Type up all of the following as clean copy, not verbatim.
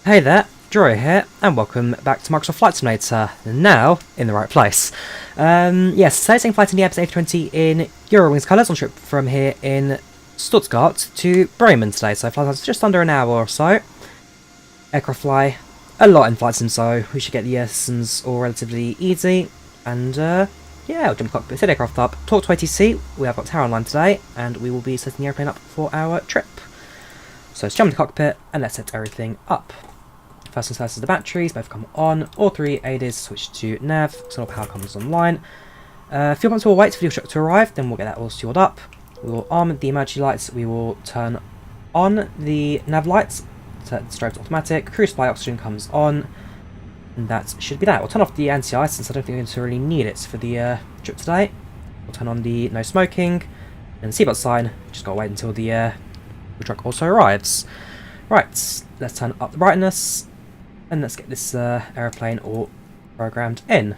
Hey there, Drawyah here, and welcome back to Microsoft Flight Simulator, now in the right place. Yes, today's taking flight in the Airbus A320 in Eurowings colours on trip from here in Stuttgart to Bremen today, so flight time's just under an hour or so. Aircraft fly a lot in Flight Sim, so we should get the lessons all relatively easy, and yeah, we'll jump the cockpit, set aircraft up, talk to ATC, we have got tower online today, and we will be setting the airplane up for our trip. So let's jump in the cockpit, and let's set everything up. First things first is the batteries, both come on. All three ADAs switch to nav, so all power comes online. Fuel pumps will wait for the fuel truck to arrive, then we'll get that all sealed up. We will arm the emergency lights, we will turn on the nav lights, set the strobes automatic, cruise supply oxygen comes on, and that should be that. We'll turn off the anti-ice since I don't think we're going to really need it for the trip today. We'll turn on the no smoking, and the seatbelt sign, just gotta wait until the fuel truck also arrives. Right, let's turn up the brightness. And let's get this aeroplane all programmed in.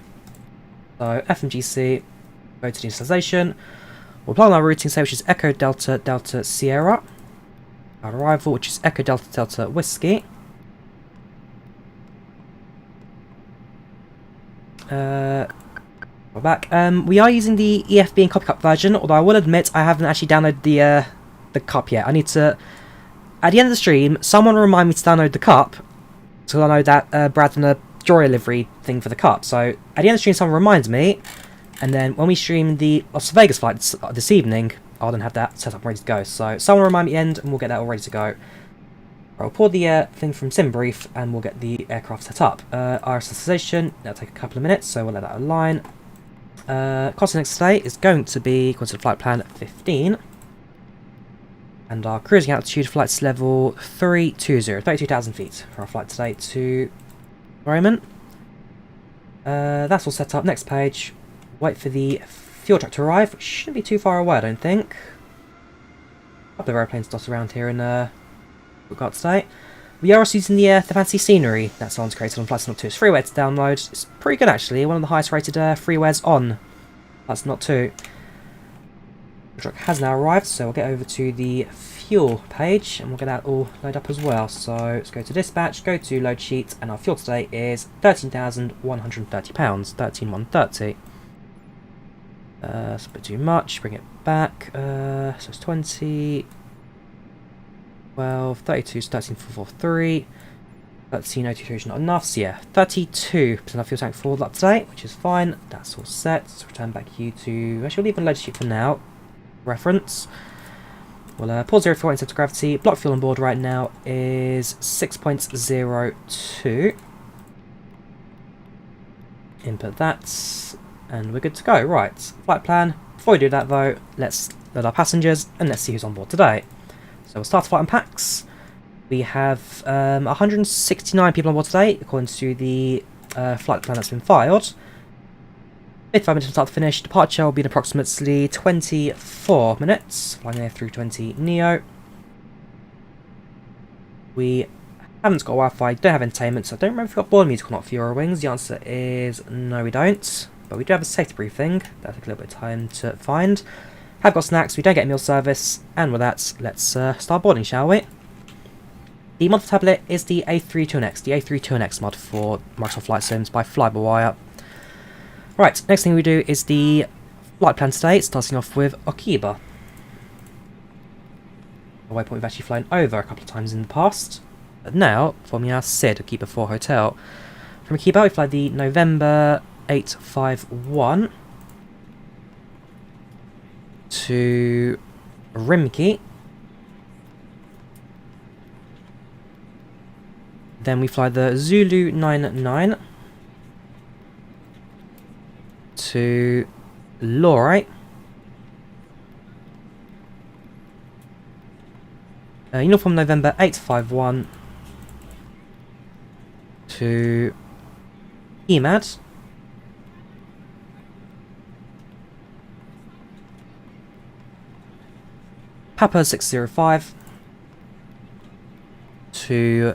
So FMGC, go to the initialization. We'll plug on our routing say, which is Echo Delta Delta Sierra. Our arrival, which is Echo Delta Delta Whiskey. We're back. We are using the EFB and Copy Cup version, although I will admit I haven't actually downloaded the cup yet. I need to, at the end of the stream, someone remind me to download the cup. So I know that Brad's done a Drawyah livery thing for the cup. So at the end of the stream, someone reminds me, and then when we stream the Las Vegas flight this evening, I'll then have that set up ready to go. So someone remind me at the end, and we'll get that all ready to go. I'll pull the thing from SimBrief, and we'll get the aircraft set up. RSSization, that'll take a couple of minutes, so we'll let that align. Cost next today is going to be, according to the flight plan, 15. And our cruising altitude flight's level 320, 32,000 feet for our flight today to Bremen. That's all set up. Next page. Wait for the fuel truck to arrive, which shouldn't be too far away, I don't think. A couple of aeroplanes dotted around here in Stuttgart today. We are also using the fancy scenery that someone's created on Flight Not 2. It's freeware to download. It's pretty good actually. One of the highest rated freewares on Flight Not 2. The truck has now arrived, so we'll get over to the fuel page and we'll get that all loaded up as well. So let's go to dispatch, go to load sheet, and our fuel today is £13,130, 13,130. That's a bit too much, bring it back. So it's 20, 12, 32, so 13,443. 13,023 is not enough, so yeah, 32% of fuel tank full up today, which is fine. That's all set. So return back you to, actually we'll leave the load sheet for now. Reference. We'll pause 0 for center of gravity. Block fuel on board right now is 6.02. Input that, and we're good to go. Right, flight plan. Before we do that though, let's load our passengers and let's see who's on board today. So we'll start the flight on PACX. We have 169 people on board today, according to the flight plan that's been filed. 55 minutes from start to finish. Departure will be in approximately 24 minutes. Flying the A320neo. We haven't got Wi-Fi, don't have entertainment, so I don't remember if we've got board music or not for Eurowings. The answer is no, we don't. But we do have a safety briefing. That'll take a little bit of time to find. Have got snacks, we don't get meal service. And with that, let's start boarding, shall we? The mod for tablet is the A320neo, the A320neo mod for Microsoft Flight Sims by FlyLive. Right, next thing we do is the flight plan today, starting off with Okiba. A waypoint we've actually flown over a couple of times in the past. But now, forming our SID, Okiba 4 Hotel. From Okiba we fly the November 851 to Rimki. Then we fly the Zulu 99 to Lorry. Uniform November 851 to EMAD. Papa 605 to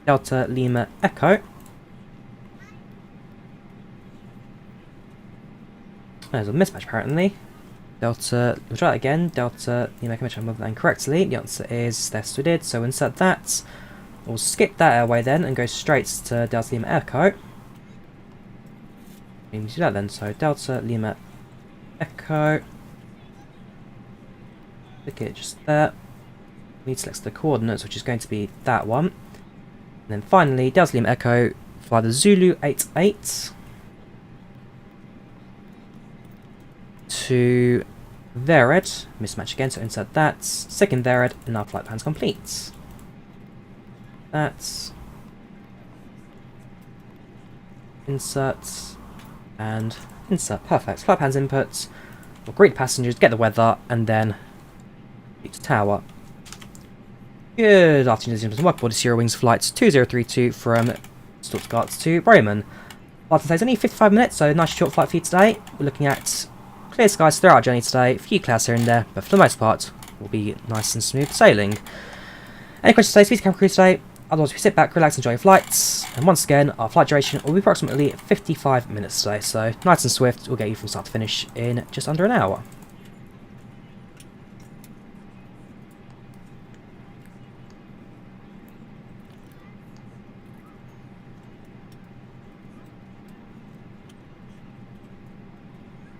Delta Lima Echo. There's a mismatch apparently. Delta, we'll try that again. Delta, you make a mention of that incorrectly. The answer is yes, we did. So insert that. we'll skip that airway then and go straight to Delta Lima Echo. We need to do that then, so Delta Lima Echo. Click it just there. We need to select the coordinates, which is going to be that one. And then finally, Delta Lima Echo, fly the Zulu 88 to Vered. Mismatch again, so insert that. Second Vered, and our flight plan's complete. That's insert and insert. Perfect. Flight plan's input. We'll greet passengers, get the weather, and then reach tower. Good afternoon, ladies and gentlemen. Welcome aboard this Eurowings flight 2032 from Stuttgart to Bremen. Flight time is only 55 minutes, so nice short flight for you today. We're looking at clear skies throughout our journey today. A few clouds here and there, but for the most part, will be nice and smooth sailing. Any questions today? Speak to camera crew today. Otherwise, we sit back, relax, enjoy your flights. And once again, our flight duration will be approximately 55 minutes today, so nice and swift. We'll get you from start to finish in just under an hour.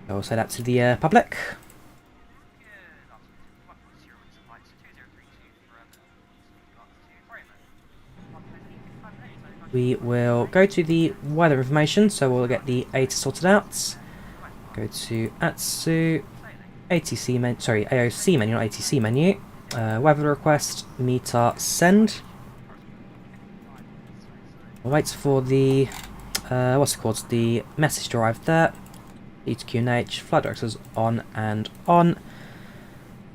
I'll say that to the public. We will go to the weather information, so we'll get the ATA sorted out. Go to ATSU, ATC menu, sorry, AOC menu, not ATC menu. Weather request, meter, send. We'll wait for the, what's it called, the message to arrive there. E2QNH, flight directors on and on.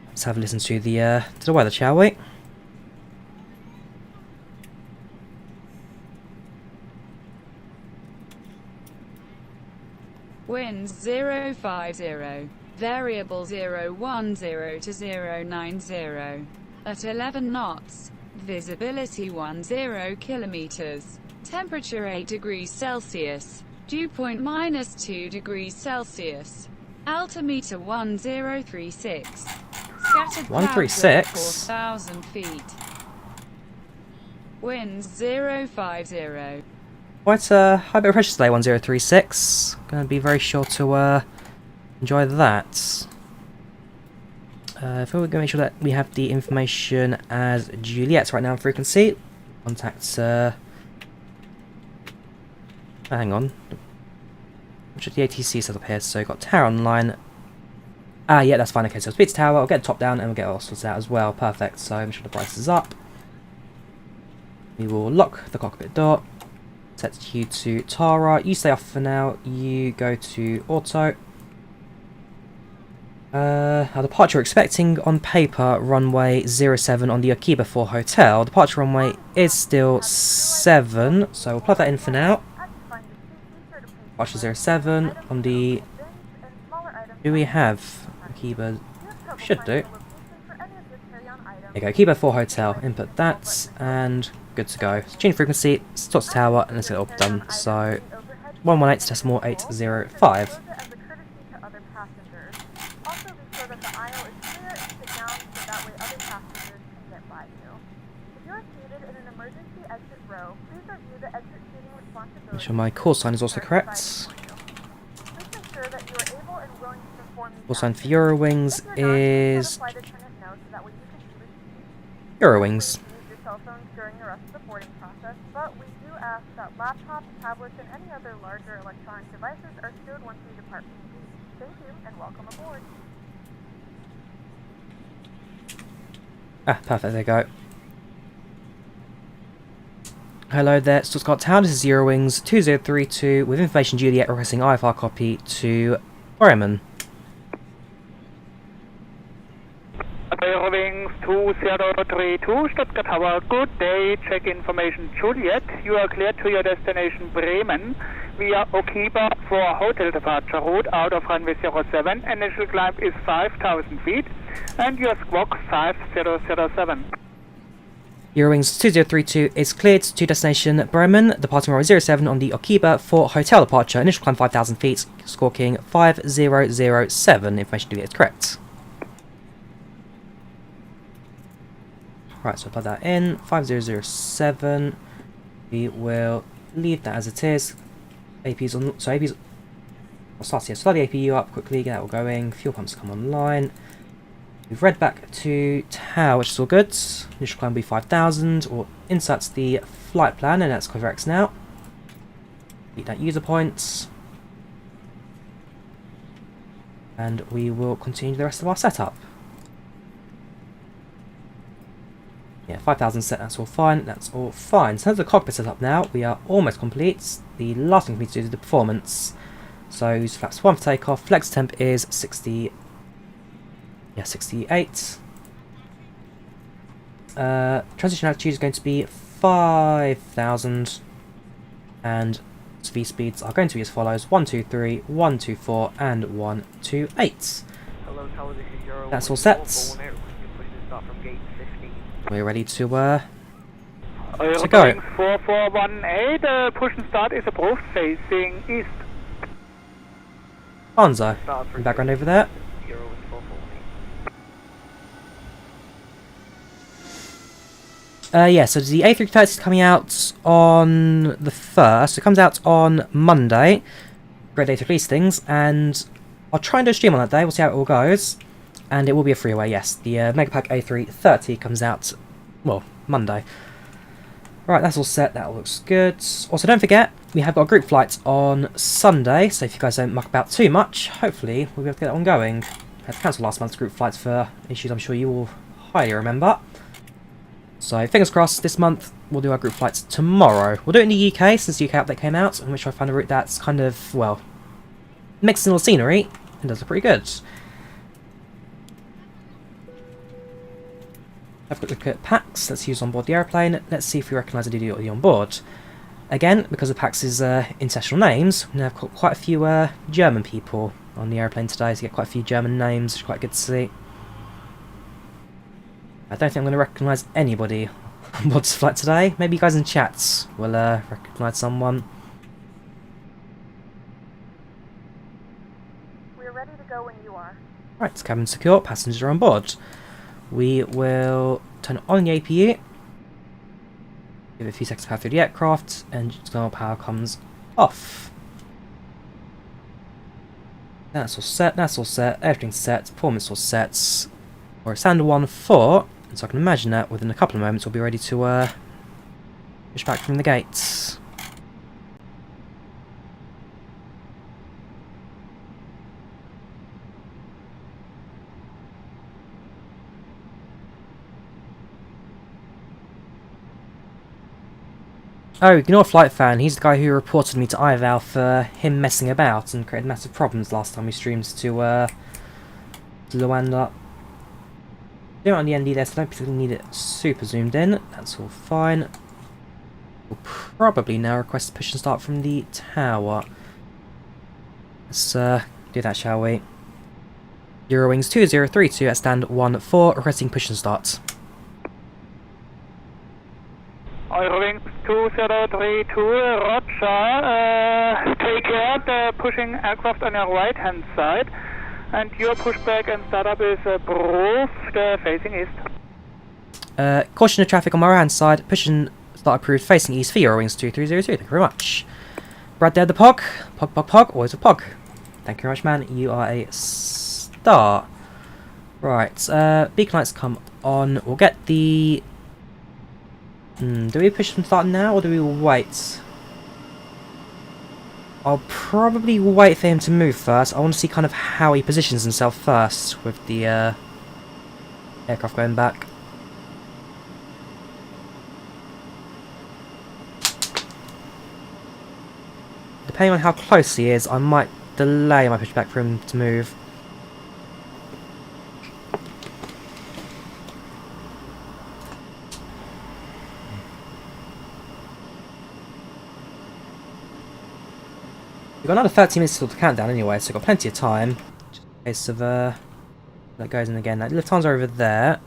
Let's have a listen to the weather, shall we? Winds 050, variable 010 to 090, at 11 knots, visibility 10 kilometers, temperature 8 degrees Celsius, dew point -2 degrees Celsius, altimeter 1036, scattered clouds over 4,000 feet, winds 050. Quite a high bit of pressure today, 1036. Going to be very sure to enjoy that. If we're going to make sure that we have the information as Juliet right now on frequency. Contact. Hang on. Which of the ATC set up here? So we've got tower online. Ah, yeah, that's fine. Okay, so speed to tower. I'll get the top down and we'll get all sorted out as well. Perfect. So make sure the price is up. We will lock the cockpit door. Set you to Tara. You stay off for now. You go to auto. Our departure we're expecting on paper runway 07 on the Akiba 4 hotel. Departure runway is still 7, so we'll plug that in for now. Departure 07 on the. Do we have Akiba? Should do. There you go, Akiba 4 hotel. Input that and. Good to go. So change frequency, starts tower, and let's get it all done. So 118.805. Make sure my call sign is also correct. Call sign for Eurowings is Eurowings. During the rest of the boarding process, but we do ask that laptops, tablets, and any other larger electronic devices are stowed once we depart from the gate. Thank you, and welcome aboard. Ah, perfect, there you go. Hello there, Stuttgart Tower, this is Eurowings 2032 with information Juliet requesting IFR copy to Bremen. Eurowings 2032, Stuttgart Tower, good day, check information Juliet, you are cleared to your destination Bremen via Akiba for hotel departure route out of runway 07, initial climb is 5,000 feet and your squawk 5007. Eurowings 2032 is cleared to destination Bremen, departing runway 07 on the Akiba for hotel departure, initial climb 5,000 feet, squawking 5007, information Juliet is correct. Right, so plug that in. 5007. We will leave that as it is. AP's on. So AP's. I'll start here. Start the APU up quickly. Get that all going. Fuel pumps come online. We've read back to tower, which is all good. Initial climb will be 5000. Or inserts the flight plan, and that's correct now. Delete that user points. And we will continue the rest of our setup. Yeah, 5000 set, that's all fine, that's all fine. In terms of the cockpit setup now, we are almost complete. The last thing we need to do is the performance. So use flaps 1 for takeoff, flex temp is 68. Transition altitude is going to be 5000. And V speeds are going to be as follows: 123, 124, and 128. Hello, Tower, this is Eurowings. That's all set. We're ready to go. Eurowings 4418, push and start is approved, facing east. Bonzo, in the background over there. Eurowings 4418. Yeah, so the A330 is coming out on the 1st. It comes out on Monday. Great day to release things, and I'll try and do a stream on that day. We'll see how it all goes. And it will be a freeway, yes. The Megapack A330 comes out, well, Monday. Right, that's all set. That looks good. Also, don't forget, we have got a group flight on Sunday, so if you guys don't muck about too much, hopefully we'll be able to get that one going. I had to cancel last month's group flights for issues I'm sure you will highly remember. So, fingers crossed, this month we'll do our group flights tomorrow. We'll do it in the UK, since the UK update came out, in which I found a route that's kind of, well, mixed in all scenery, and does look pretty good. Have a quick look at PACX that's used on board the airplane. Let's see if we recognise the DD on board. Again, because of PACX's international names, we now have quite a few German people on the airplane today, so you get quite a few German names, which is quite good to see. I don't think I'm going to recognise anybody on board this flight today. Maybe you guys in chats will recognise someone. We're ready to go when you are. Right, cabin secure, passengers are on board. We will turn on the APU, give it a few seconds to power through the aircraft, and external power comes off. That's all set, everything's set, performance all set. We're at standard 1-4, and so I can imagine that within a couple of moments we'll be ready to push back from the gates. Oh, ignore Flight Fan, he's the guy who reported me to IVAO for him messing about and created massive problems last time we streamed to Luanda. Doing it on the ND there, so I don't particularly need it super zoomed in. That's all fine. We'll probably now request a push and start from the tower. Let's do that, shall we? Eurowings 2032 at stand 1-4, requesting push and start. Eurowings 2032, roger. Take care, the pushing aircraft on your right hand side. And your pushback and startup is approved, facing east. Caution of traffic on my right hand side, push and start approved, facing east for Eurowings 2302, thank you very much. Brad there, the POG. POG, always a POG. Thank you very much, man, you are a star. Right, beacon lights come on, we'll get the... do we push and start now, or do we wait? I'll probably wait for him to move first. I want to see kind of how he positions himself first with the aircraft going back. Depending on how close he is, I might delay my pushback for him to move. We've got another 30 minutes till the countdown anyway, so we've got plenty of time. Just in case of, that goes in again. Now, the Lufthansa are over there.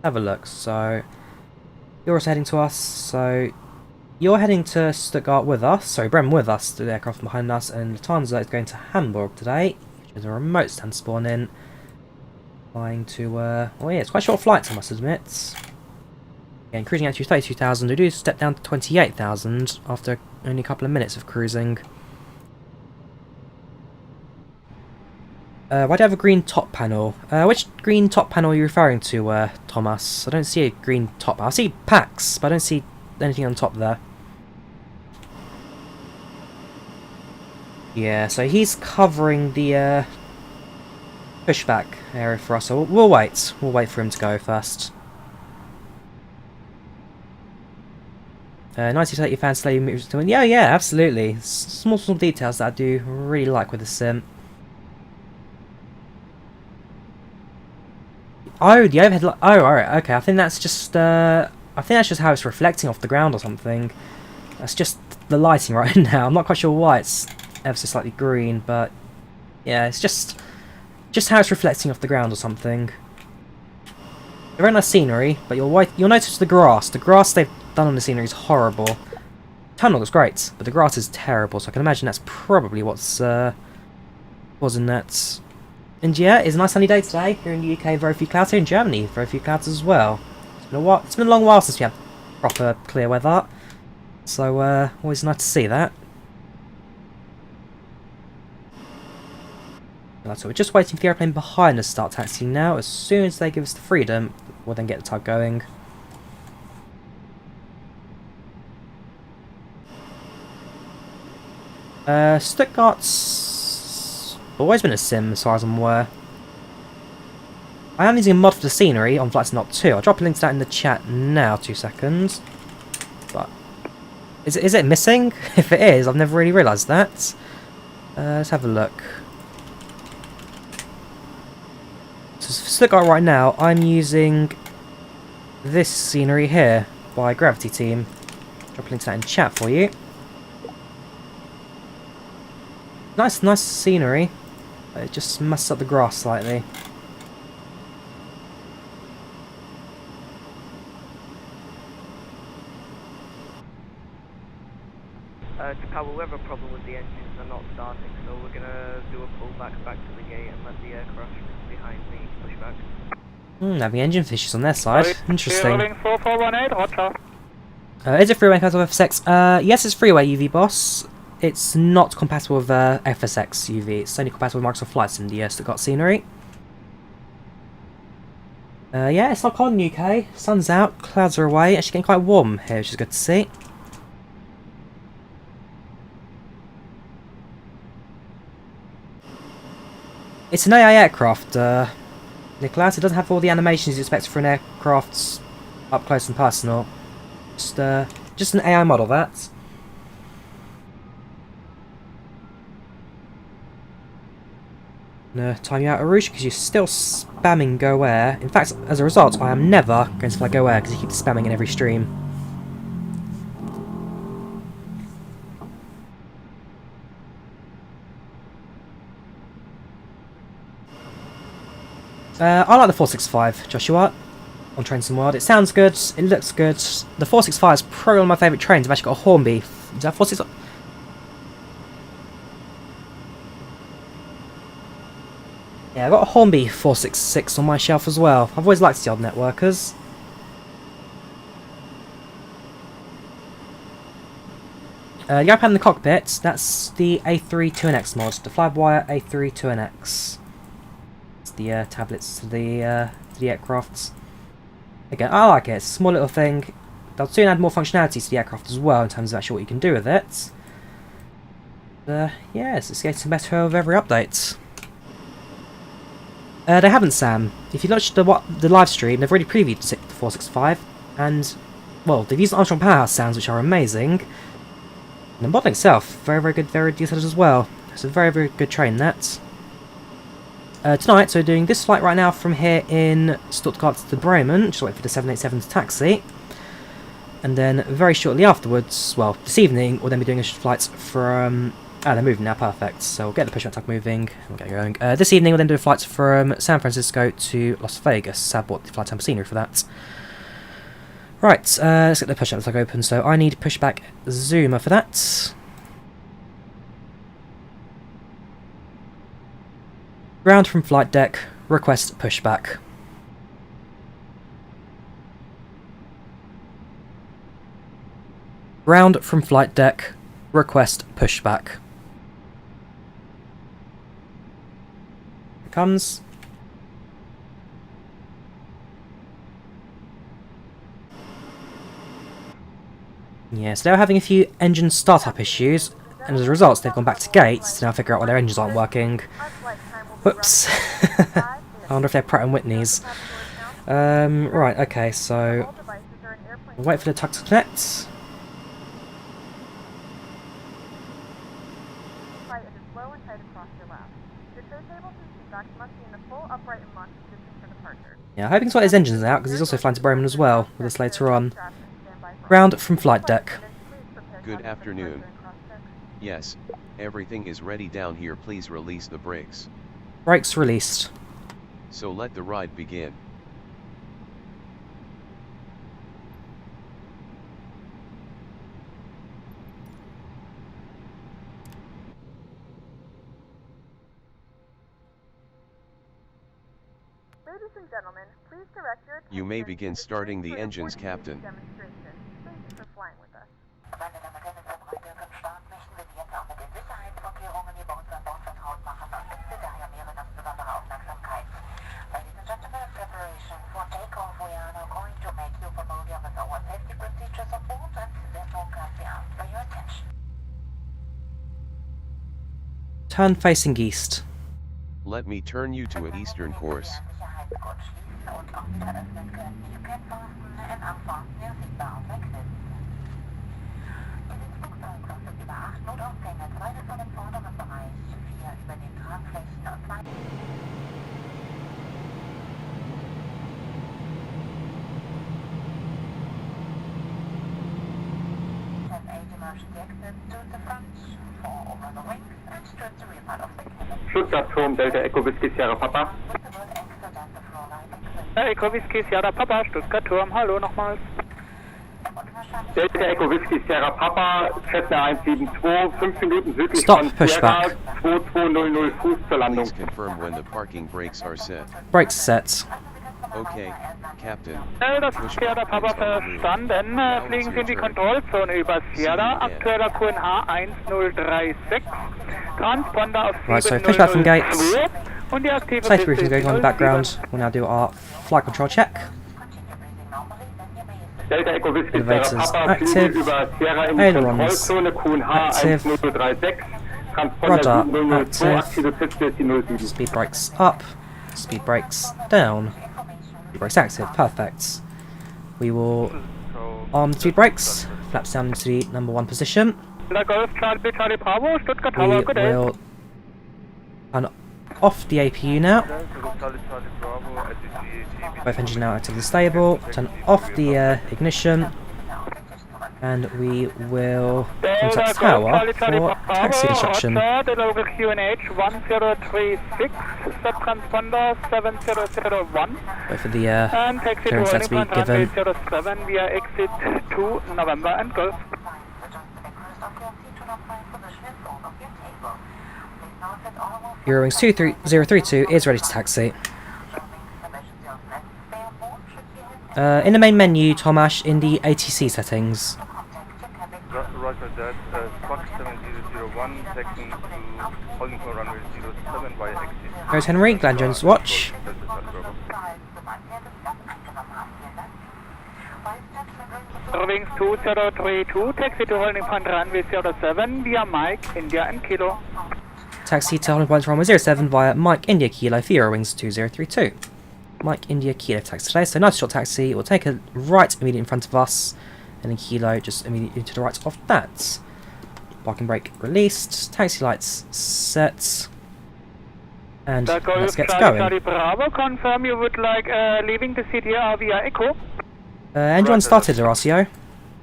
Have a look. So, you're also heading to us. So, you're heading to Stuttgart with us. Sorry, Bremen with us, the aircraft behind us. And Lufthansa is going to Hamburg today, which is a remote stand spawn in. Flying to, oh yeah, it's quite short flights, I must admit. Again, cruising out to 32,000. We do step down to 28,000 after only a couple of minutes of cruising. Why do I have a green top panel? Which green top panel are you referring to, Thomas? I don't see a green top. I see PACX, but I don't see anything on top there. Yeah, so he's covering the pushback area for us, so we'll wait. We'll wait for him to go first. Nice to take your fans slowly moves to win. Yeah, absolutely. Small details that I do really like with the sim. Oh, the overhead light. Oh, alright, okay. I think that's just how it's reflecting off the ground or something. That's just the lighting right now. I'm not quite sure why it's ever so slightly green, but yeah, it's just how it's reflecting off the ground or something. Very nice scenery, but you'll notice the grass. The grass they've done on the scenery is horrible. The tunnel looks great, but the grass is terrible, so I can imagine that's probably what's causing that. And yeah, it's a nice sunny day today here in the UK. Very few clouds. Here in Germany, very few clouds as well. It's been a long while since we had proper clear weather, so always nice to see that. So we're just waiting for the airplane behind us to start taxiing now. As soon as they give us the freedom, we'll then get the tug going. Stuttgart's always been a sim as far as I'm aware. I am using a mod for the scenery on Flight Not 2. I'll drop a link to that in the chat now, 2 seconds. But is it missing? If it is, I've never really realised that. Let's have a look. So for Stuttgart right now, I'm using this scenery here by Gravity Team. Drop a link to that in chat for you. Nice scenery. It just messes up the grass slightly. Japan, we have a problem with the engines, they're not starting, so we're gonna do a pullback back to the gate and let the aircraft behind the pushback. Having engine issues on their side. Interesting. Eurowings 4418, roger. Is it freeway compatible with FSX? Yes, it's freeway UV, boss. It's not compatible with FSX UV. It's only compatible with Microsoft Flight Sim, the Stuttgart scenery. Yeah, it's not cold in the UK. Sun's out, clouds are away. Actually getting quite warm here, which is good to see. It's an AI aircraft, Nicholas. It doesn't have all the animations you expect for an aircraft up close and personal. Just an AI model, that. Time you out of Rouge because you're still spamming Go Air. In fact, as a result, I am never going to fly Go Air because you keep spamming in every stream. I like the 465, Joshua, on Trains and World. It sounds good, it looks good. The 465 is probably one of my favourite trains. I've actually got a Hornby. Is that 465? Yeah, I've got a Hornby 466 on my shelf as well. I've always liked the old networkers. The iPad in the cockpit, that's the A320neo mod, the Drawyah A320neo. It's the tablets to the aircrafts. Again, I like it. It's a small little thing. They'll soon add more functionality to the aircraft as well in terms of actually what you can do with it. Yes, it's getting better with every update. They haven't, Sam. If you watch the live stream, they've already previewed the 465, and, well, they've used Armstrong Powerhouse sounds, which are amazing. And the model itself, very, very good, very detailed as well. It's a very, very good train, that. Tonight, so we're doing this flight right now from here in Stuttgart to Bremen, just wait for the 787 to taxi. And then very shortly afterwards, well, this evening, we'll then be doing a flight from... they're moving now, perfect. So we'll get the pushback tug moving, and we'll get going. This evening we'll then do a flight from San Francisco to Las Vegas. I bought the flight time scenery for that. Right, let's get the pushback tug open. So I need PushbackZoomer for that. Ground from flight deck, request pushback. Ground from flight deck. Request pushback. Here it comes. Yeah, so they're having a few engine startup issues, and as a result they've gone back to gates to now figure out why their engines aren't working. Whoops. I wonder if they're Pratt & Whitney's. Right, okay, so we'll wait for the tug to connect. Yeah, hoping to sort his engines out, because he's also flying to Bremen as well, with us later on. Ground from flight deck. Good afternoon. Yes, everything is ready down here. Please release the brakes. Brakes released. So let the ride begin. Ladies and gentlemen, please direct your attention You may begin to the starting the Frankfurt engines, airport Captain. demonstration. Thank you for flying with us. Turn facing east. Let me turn you to an eastern course. Stuttgart Home, Delta Echo Whiskey Sierra Papa. Echo Whiskey Sierra Papa, Stuttgart Turm, hallo nochmals. Delta Echo Whiskey Sierra Papa, Cessna 172, 5 Minuten südlich Stop, von Sierra, pushback. 2200 Fuß zur Landung. Please confirm when the parking brakes are set. Brakes set. Okay, Captain. Das ist Sierra Papa verstanden. Fliegen Sie in die Kontrollzone über Sierra, aktueller QNH 1036. Transponder auf Right, so pushback from gates. 7002 und die aktive Safety Piste briefing ist going on in the 07. background. We'll now do our flight control check. Delta Echo Whiskey Sierra Elevators Papa fliegen active. über Sierra in die Ailerons Kontrollzone QNH active. 1036. Transponder Rudder 7002, active. aktive Piste ist die 07. Speed brakes up. Speed brakes down. Speed brakes active. Perfect. We will arm the speed brakes. Flaps down into the number 1 position. Golf Charlie Charlie Bravo, Stuttgart We Tower, good day. will turn off the APU now. Both engines now actively stable. Turn off the ignition. And we will contact tower for taxi instruction. The local QNH 1036, subtransponder 7001. Wait for the And taxi clearance to to be runway given. 07 via exit 2 November and Golf. Eurowings 23032 is ready to taxi. In the main menu, Tomash, in the ATC settings. Roger that, Fox 7001, taxing to holding for runway 07 via exit. There's Henry, Glenn Jones watch. Eurowings 2032, taxi to holding point runway 07 via Mike, India and Kilo. Taxi to holding point runway 07 via Mike India Kilo for Eurowings 2032. Mike India Kilo taxi today, so nice short taxi. It will take a right immediately in front of us, and then Kilo just immediately to the right of that. Parking brake released, taxi lights set, and let's get Charlie going. Bravo, confirm you would like leaving the CTR via Echo. Engine 1 started, Horacio.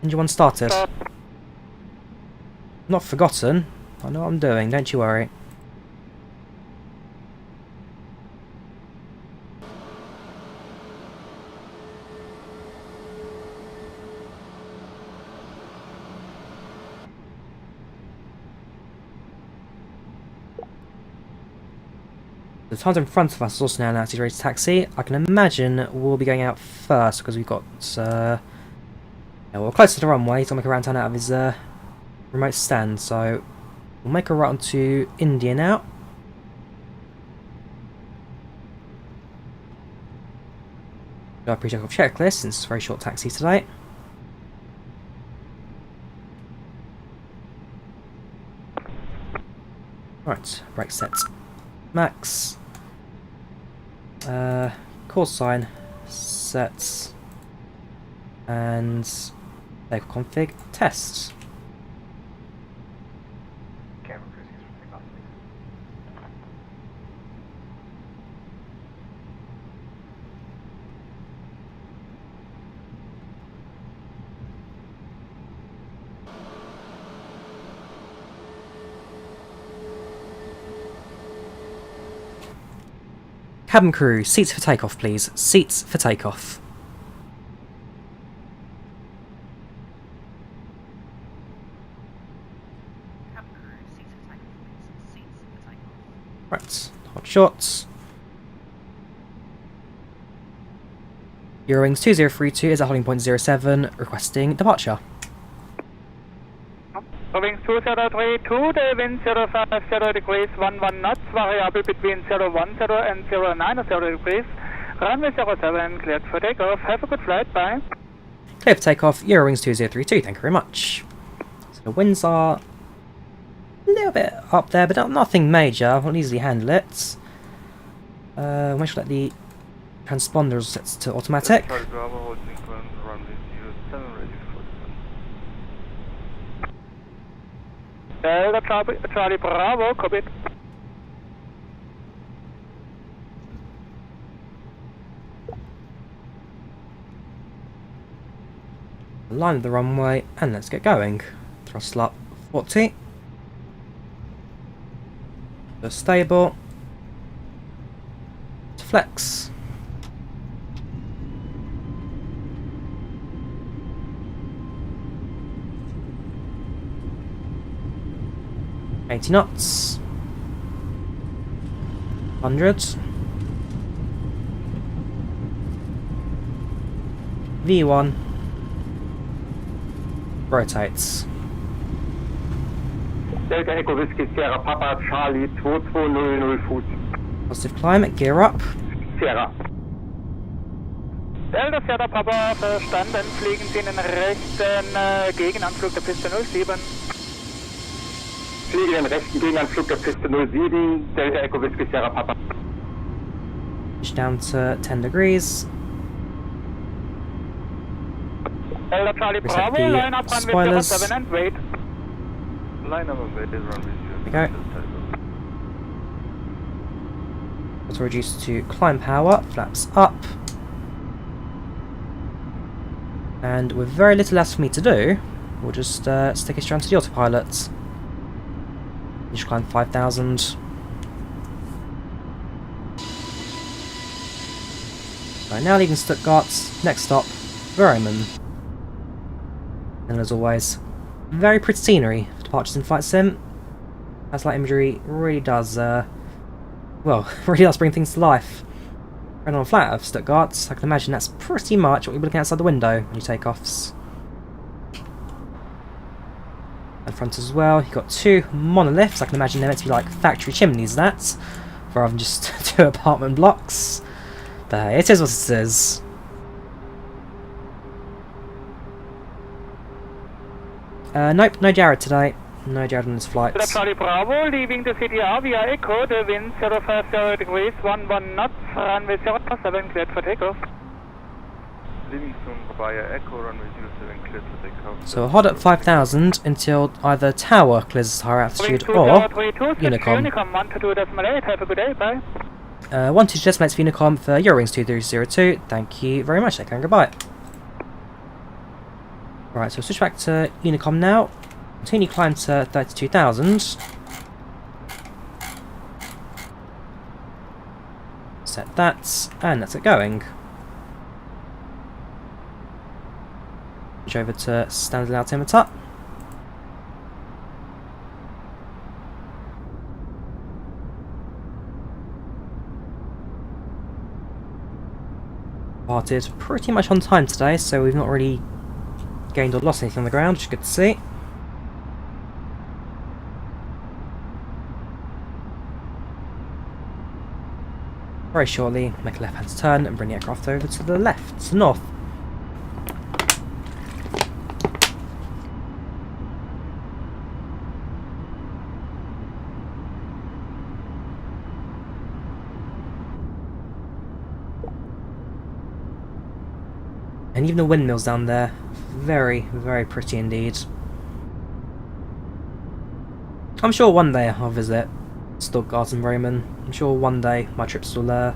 Engine 1 started. Not forgotten. I know what I'm doing, don't you worry. The times in front of us is also now announced he's ready to taxi. I can imagine we'll be going out first because we've got Yeah, well, close to the runway, he's going to make a round turn out of his remote stand, so we'll make a right onto India now. Got a pre-check off checklist since it's a very short taxi today. Right, brake set max. Course sign sets. And vehicle config test. Cabin crew, seats for takeoff please. Seats for takeoff. Right, hot shots. Eurowings 2032 is at holding point 07, requesting departure. Eurowings 2032, the wind 050 degrees, 11 knots, variable between 010 and 090 degrees. Runway 07, cleared for takeoff. Have a good flight, bye. Clear for takeoff, Eurowings 2032, thank you very much. So the winds are a little bit up there, but nothing major. I will easily handle it. Make sure that the transponder is set to automatic. Delta Charlie Bravo, copy. Line of the runway, and let's get going. Throttle up 40. Just stable. To flex. $80 knots. 100. V1. Rotates. Delta Echo Whiskey Sierra Papa Charlie 2200 Fuß. Positive climate, gear up. Sierra. Delta Sierra Papa, verstanden. Fliegen Sie in den rechten Gegenanflug der Piste 07. Fliege den rechten Gegenanflug der Piste 07. Delta Echo Whiskey Sierra Papa. Push down to 10 degrees. Delta Charlie Reset Bravo, the line up runway spoilers. 07 and wait. Line up and wait is runway 07. There we go. Auto reduce to climb power, flaps up. And with very little else for me to do, we'll just stick it straight onto the autopilot. You should climb 5,000. Right, now leaving Stuttgart, next stop, Bremen. And as always, very pretty scenery for departures in Flight Sim. That light imagery really does, well, really does bring things to life. Right on flat of Stuttgart, I can imagine that's pretty much what you'll be looking outside the window when you take offs. And front as well, you've got two monoliths. I can imagine they're meant to be like factory chimneys, that, rather than just two apartment blocks. But hey, it is what it is. Nope, no Jared today. No Jared on his flight. Delta Charlie Bravo, leaving the CTR via Echo, the wind 050 degrees, 11 knots, runway 07, cleared for takeoff. Leaving soon via Echo, runway 07, cleared for takeoff. So hold at 5,000 until either tower clears higher altitude or Unicom. Unicom 122.8, have a good day, bye. 12 decimates for Unicom for Eurowings 2302. Thank you very much, take care and goodbye. Right, so we'll switch back to Unicom now. Continue climb to 32,000. Set that, and let's get going. Switch over to standard altimeter. Departed pretty much on time today, so we've not really gained or lost anything on the ground, which is good to see. Very shortly, make a left-hand turn and bring the aircraft over to the left, to the north. And even the windmills down there, very, very pretty indeed. I'm sure one day I'll visit Stuttgart and Bremen. I'm sure one day my trips will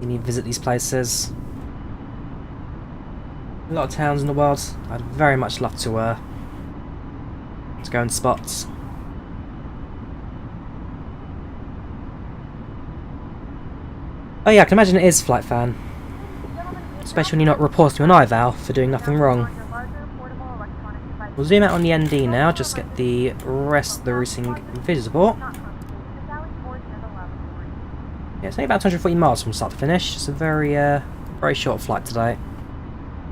visit these places. A lot of towns in the world I'd very much love to go and spot. Oh yeah, I can imagine it is Flight Fan. Especially when you're not reporting on IVAO for doing nothing wrong. We'll zoom out on the ND now, just get the rest of the routing visible. Yeah, it's only about 240 miles from start to finish. It's a very, very short flight today.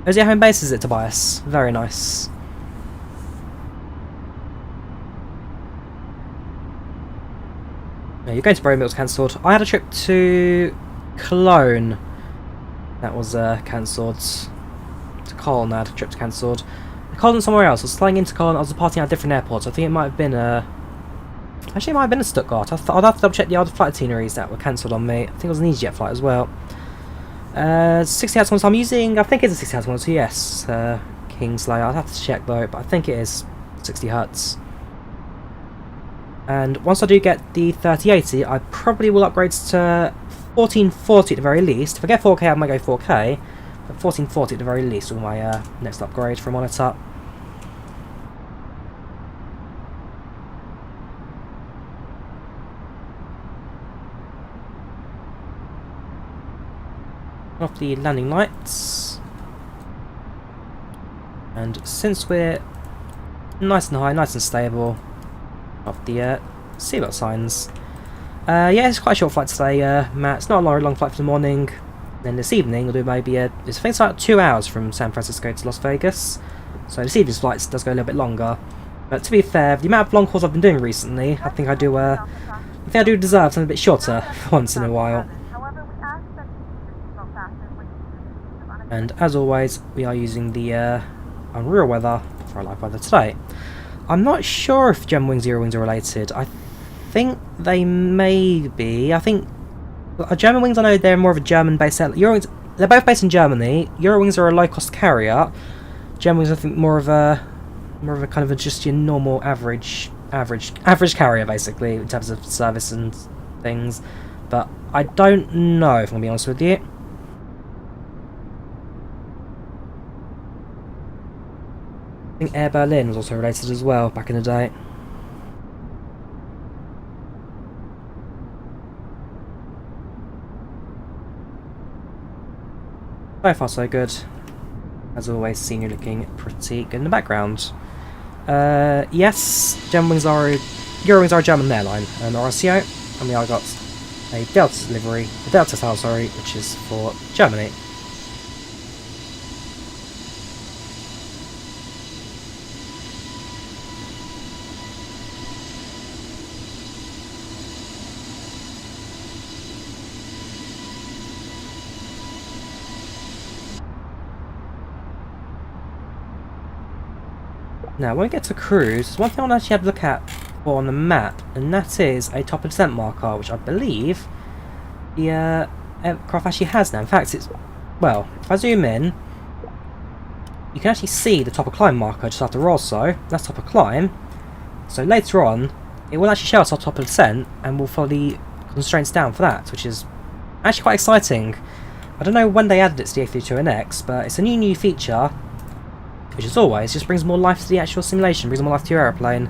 Where's your home base, is it, Tobias? Very nice. Yeah, you're going to Bremen, it was cancelled. I had a trip to Cologne. That was cancelled. To Cologne, I had a trip cancelled. Cologne somewhere else. I was flying into Cologne. I was departing at a different airport. So I think it might have been actually, it might have been a Stuttgart. I'd have to double check the other flight itineraries that were cancelled on me. I think it was an EasyJet flight as well. 60 Hz one. So I'm using. I think it's a 60 Hz one. So yes, Kingslayer. I'd have to check though, but I think it is 60 Hz. And once I do get the 3080, I probably will upgrade to 1440 at the very least. If I get 4K, I might go 4K. But 1440 at the very least with my next upgrade for a monitor. Off the landing lights. And since we're nice and high, nice and stable, off the seatbelt signs. Yeah, it's quite a short flight today, Matt. It's not a long flight for the morning. Then this evening we'll do maybe I think it's about 2 hours from San Francisco to Las Vegas. So this evening's flights does go a little bit longer. But to be fair, the amount of long hauls I've been doing recently, I think I do deserve something a bit shorter once in a while. And as always, we are using the Unreal weather for our live weather today. I'm not sure if Germanwings and Eurowings are related. I think they may be. I think Germanwings, I know they're more of a German-based. Eurowings, they're both based in Germany. Eurowings are a low-cost carrier. Germanwings, I think, more of a kind of just your normal average carrier, basically, in terms of service and things. But I don't know, if I'm gonna be honest with you. I think Air Berlin was also related as well back in the day. So far so good. As always, seen you looking pretty good in the background. Yes, Eurowings are a German airline, an RSCO, and we are got a Delta delivery, a Delta style, sorry, which is for Germany. Now, when we get to cruise, there's one thing I want to actually have a look at on the map, and that is a top of descent marker, which I believe the aircraft actually has now. In fact, it's, well, if I zoom in, you can actually see the top of climb marker just after also. That's top of climb. So later on, it will actually show us our top of descent, and we'll follow the constraints down for that, which is actually quite exciting. I don't know when they added it to the A320neo, but it's a new feature, which as always just brings more life to the actual simulation, brings more life to your aeroplane.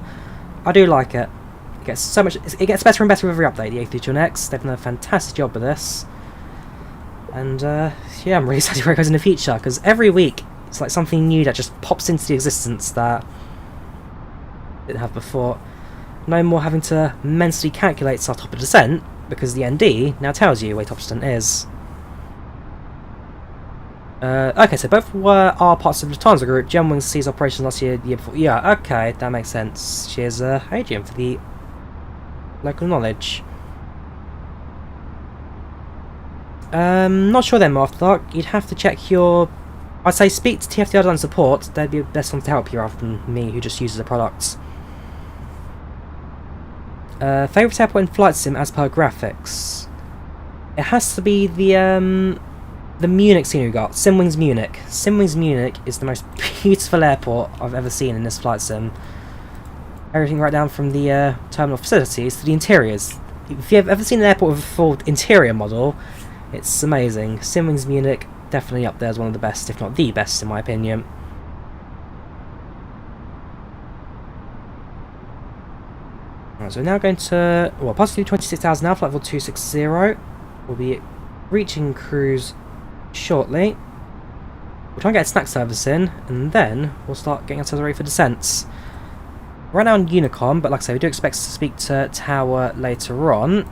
I do like it. It gets better and better with every update, the A320neo. They've done a fantastic job with this. And yeah, I'm really excited where it goes in the future, because every week it's like something new that just pops into the existence that I didn't have before. No more having to mentally calculate our top of descent, because the ND now tells you where top of descent is. Okay, so both are parts of the Lufthansa group. Eurowings ceased operations last year, the year before. Yeah, okay, that makes sense. Cheers, Adrian, for the local knowledge. Not sure then, Martha. You'd have to check your... I'd say speak to TFDi Design Support. They'd be the best ones to help you rather than me, who just uses the products. Favourite airport in Flight Sim as per graphics? It has to be the Munich scene we got. Simwings Munich. Simwings Munich is the most beautiful airport I've ever seen in this Flight Sim. Everything right down from the terminal facilities to the interiors. If you've ever seen an airport with a full interior model, it's amazing. Simwings Munich, definitely up there as one of the best, if not the best in my opinion. Right, so we're now going to, well, possibly 26,000 now, flight level 260. We'll be reaching cruise shortly. We'll try and get a snack service in, and then we'll start getting ourselves ready for descents. Right now on Unicom, but like I say, we do expect to speak to Tower later on.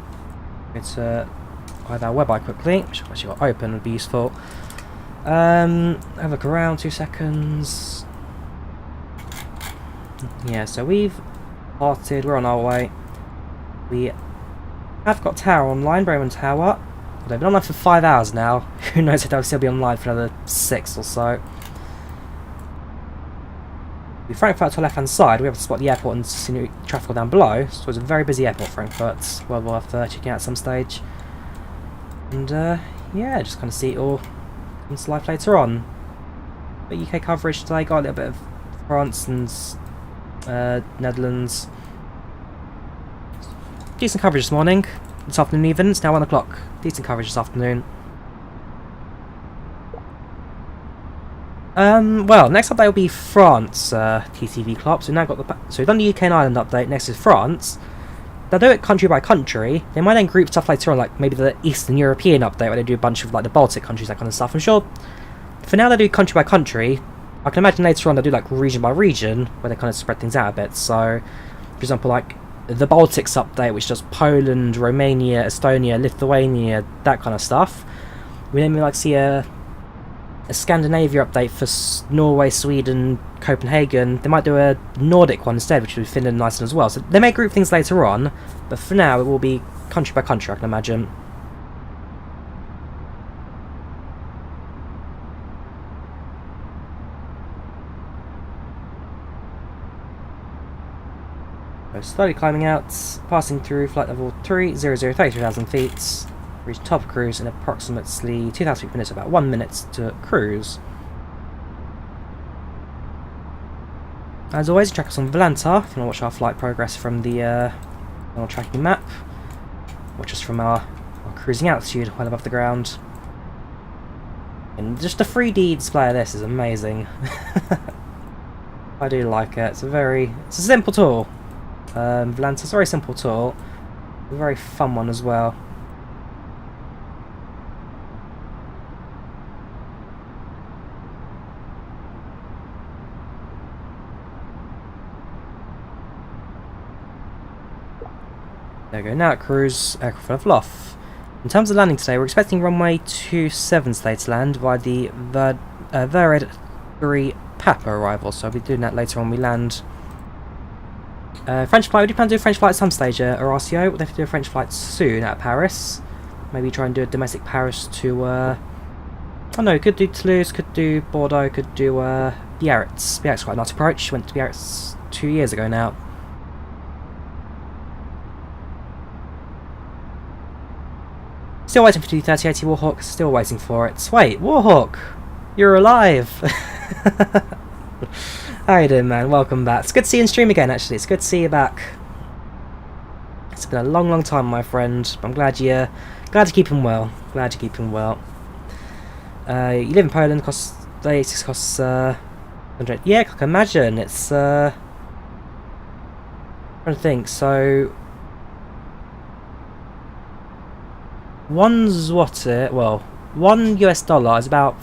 Go to IVAO website quickly, which I've actually got open, would be useful. Have a look around, 2 seconds. Yeah, so we've parted, we're on our way. We have got Tower online, Bremen Tower. They've been online for 5 hours now. Who knows if they'll still be online for another 6 or so. We Frankfurt to our left hand side, we have to spot the airport and see traffic down below. So it's a very busy airport, Frankfurt. Well worth checking out at some stage. And yeah, just kind of see it all comes to life later on. But UK coverage today, got a little bit of France and Netherlands. Decent coverage this morning. This afternoon even, it's now 1 o'clock. Decent coverage this afternoon. Well, next update will be France TCV Club. So we've now got so we've done the UK and Ireland update. Next is France. They'll do it country by country. They might then group stuff later on, like maybe the Eastern European update, where they do a bunch of like the Baltic countries, that kind of stuff. I'm sure for now they do country by country. I can imagine later on they'll do like region by region, where they kind of spread things out a bit. So, for example, like the Baltics update, which does Poland, Romania, Estonia, Lithuania, that kind of stuff. We then like see a Scandinavia update for Norway, Sweden, Copenhagen. They might do a Nordic one instead, which would be Finland and Iceland as well. So they may group things later on, but for now it will be country by country, I can imagine. So slowly climbing out, passing through flight level 30, 33,000 feet. Reach top of cruise in approximately 2,000 feet per minute, about 1 minute to cruise. As always, track us on Volanta if you want to watch our flight progress from the tracking map, or just from our cruising altitude well above the ground. And just the 3D display of this is amazing. I do like it. It's a simple tool. Volanta's a very simple tool, a very fun one as well. There we go, now at cruise, aircraft level off. In terms of landing today, we're expecting runway 27 today to land via the Vered 3 Papa arrival, so I'll be doing that later on when we land. French flight, we do plan to do a French flight at some stage, or RCO. We'll have to do a French flight soon out of Paris. Maybe try and do a domestic Paris to, I don't know, could do Toulouse, could do Bordeaux, could do Biarritz. Biarritz quite a nice approach, went to Biarritz 2 years ago now. Still waiting for 23080 Warhawk, still waiting for it. Wait, Warhawk! You're alive! How you doing, man? Welcome back. It's good to see you in stream again, actually. It's good to see you back. It's been a long, long time, my friend. I'm glad you're keeping well. Glad you're keeping well. You live in Poland, costs 100. Yeah, I can imagine. It's I'm trying to think. So 1 zloty, well, $1 US is about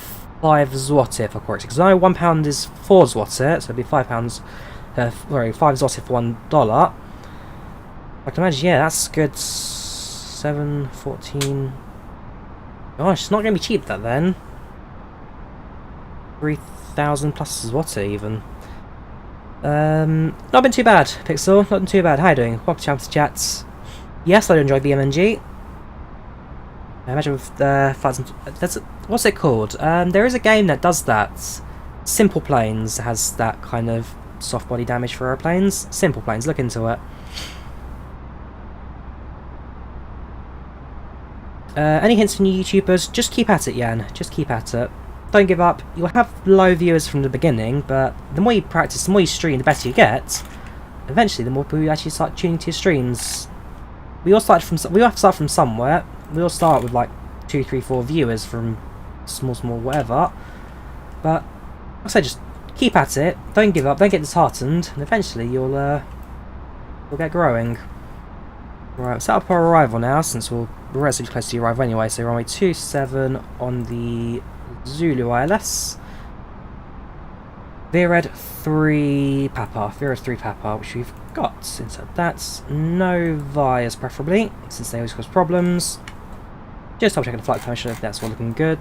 5 zloty, if I'm correct. Because I know £1 is 4 zloty, so it'd be £5. Sorry, 5 zloty for $1. I can imagine. Yeah, that's good. 7, 14. Gosh, it's not going to be cheap, that then. 3,000 plus is what even. Not been too bad, Pixel. Not been too bad. How you doing? Welcome to Chapter Chats. Yes, I do enjoy BMNG. I imagine with flights. What's it called? There is a game that does that. Simple Planes has that kind of soft body damage for airplanes. Simple Planes. Look into it. Any hints from you YouTubers? Just keep at it, Jan. Just keep at it. Don't give up. You'll have low viewers from the beginning, but the more you practice, the more you stream, the better you get. Eventually, the more people you actually start tuning to your streams. We all have to start from somewhere. We all start with like 2, 3, 4 viewers from small whatever. But like I say, just keep at it. Don't give up. Don't get disheartened, and eventually you'll get growing. Right, set up our arrival now, since we're relatively close to the arrival anyway. So runway 27 on the Zulu ILS. Veered 3 Papa. Veered 3 Papa, which we've got. Insert that. No Vias preferably, since they always cause problems. Just double checking the flight information if that's all looking good.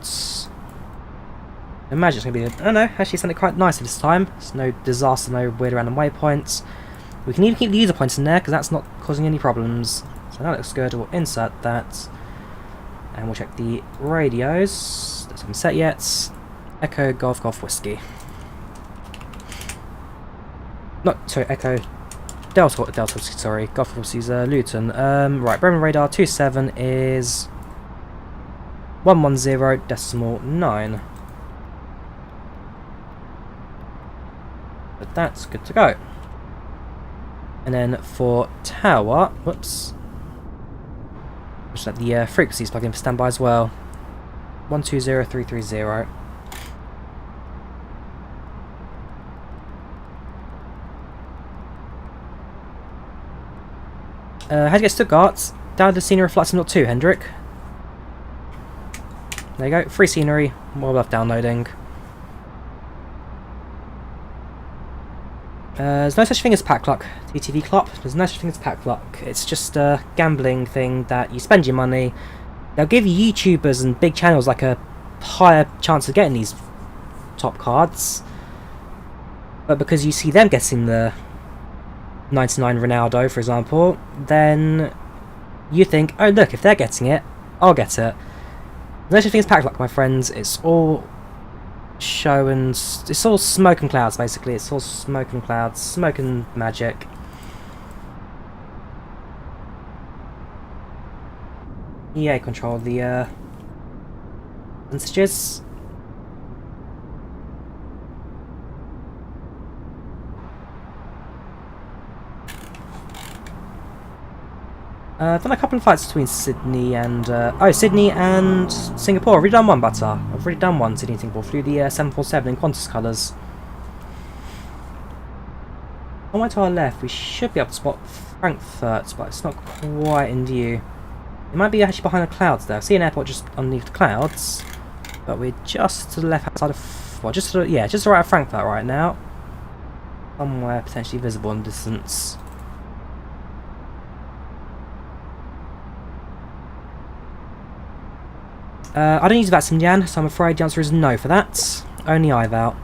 Imagine it's going to be good. Oh no, actually something quite nice this time. There's no disaster, no weird random waypoints. We can even keep the user points in there because that's not causing any problems. So that looks good. We'll insert that. And we'll check the radios. That's not set yet. Echo Golf Golf Whiskey. Sorry, Echo Delta Whiskey, sorry. Golf Whiskey's Luton. Right, Bremen radar 27 is 110.9. But that's good to go. And then for tower, whoops. Just let the frequencies plug in for standby as well. 120330. How to get Stuttgart? Down the scenery of Flight Sim 2, Hendrik. There you go, free scenery, well worth downloading. There's no such thing as pack luck, TTV Clop. There's no such thing as pack luck. It's just a gambling thing that you spend your money. They'll give YouTubers and big channels like a higher chance of getting these top cards. But because you see them getting the 99 Ronaldo, for example, then you think, oh look, if they're getting it, I'll get it. There's no such thing as pack luck, my friends. It's all show and it's all smoke and clouds, basically. It's all smoke and clouds, smoke and magic. EA control the messages. I've done a couple of flights between Sydney and Sydney and Singapore. I've already done one, Butter. I've already done one Sydney and Singapore. Flew the 747 in Qantas colours. On my to our left, we should be able to spot Frankfurt, but it's not quite in view. It might be actually behind the clouds there. I see an airport just underneath the clouds, but we're just to the left outside of, well, just right of Frankfurt right now. Somewhere potentially visible in the distance. I don't use VATSIM, Jan, so I'm afraid the answer is no for that. Only IVAO.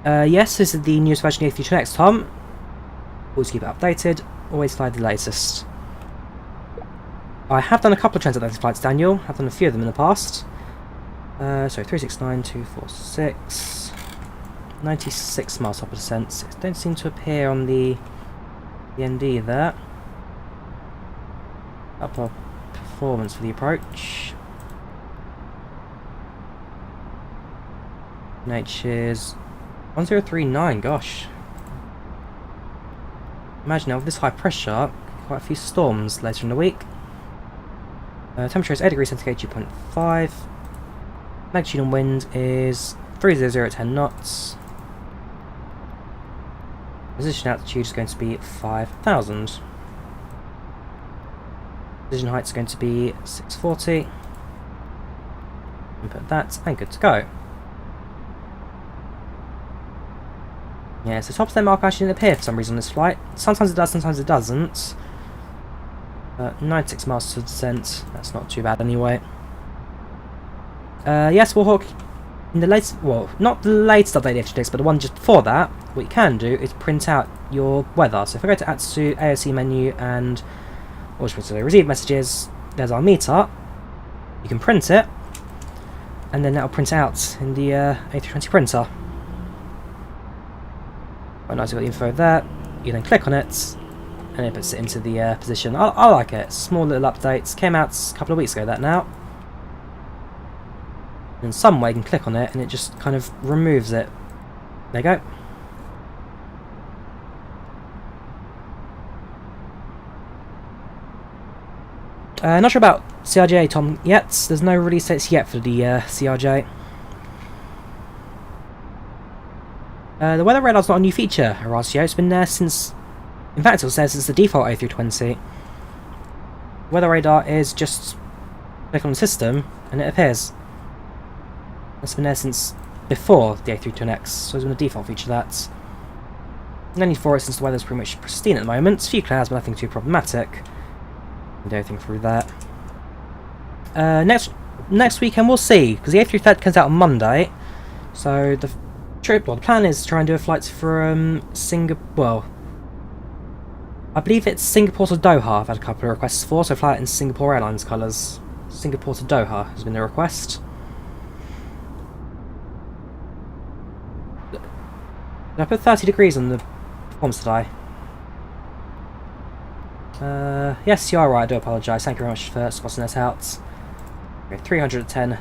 Yes, this is the newest version of the A320neo, Tom. Always keep it updated, always fly the latest. I have done a couple of transatlantic flights, Daniel. I've done a few of them in the past. So 369, 246, 96 miles top of descent. It don't seem to appear on the ND there. Upper performance for the approach. NH is 1039, gosh. Imagine now with this high pressure, quite a few storms later in the week. Temperature is 8 degrees centigrade, 2.5. Magnitude and wind is 300 at 10 knots. Position altitude is going to be 5,000. Position height is going to be 640. Input that, and good to go. Yeah, so top of the mark actually didn't appear for some reason on this flight. Sometimes it does, sometimes it doesn't. 96 miles to descent, that's not too bad anyway. Yes, Warhawk, in the latest, well, not the latest update of FTX, but the one just before that, what you can do is print out your weather. So if I go to Atsu, AOC menu, and what should we say, receive messages, there's our meter. You can print it, and then that'll print out in the A320 printer. Quite nice, you've got the info there. You then click on it, and it puts it into the position. I like it. Small little updates. Came out a couple of weeks ago, that now. In some way you can click on it and it just kind of removes it. There you go. Not sure about CRJ, Tom, yet. There's no release dates yet for the CRJ. The weather radar's not a new feature, Horacio. It's been there since... In fact, it says it's the default A320. Weather radar is just... click on the system and it appears. It's been there since before the A320neo, so it's been a default feature that. No need for it since the weather's pretty much pristine at the moment. A few clouds, but nothing too problematic. Do everything through that. Next weekend we'll see, because the A330 comes out on Monday. So the plan is to try and do a flight from Singapore. Well, I believe it's Singapore to Doha. I've had a couple of requests for, so fly it in Singapore Airlines colours. Singapore to Doha has been the request. Did I put 30 degrees on the forms today? Yes, you are right, I do apologise. Thank you very much for spotting that out. Okay, 310.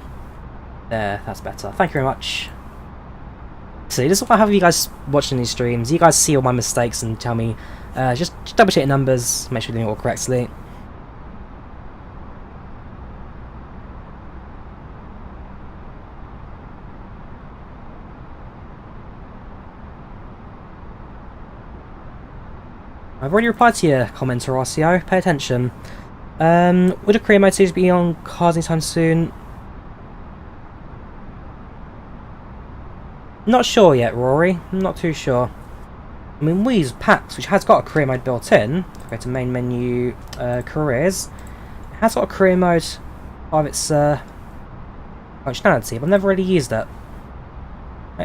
There, that's better. Thank you very much. See, this is why I have you guys watching these streams. You guys see all my mistakes and tell me, just double check your numbers, make sure you're doing it all correctly. I've already replied to your comment, Horacio. Pay attention. Would a career mode series be on cars anytime soon? Not sure yet, Rory. Not too sure. I mean, we use PACX, which has got a career mode built in. If I go to main menu, careers. It has got a career mode of its functionality, but I've never really used it.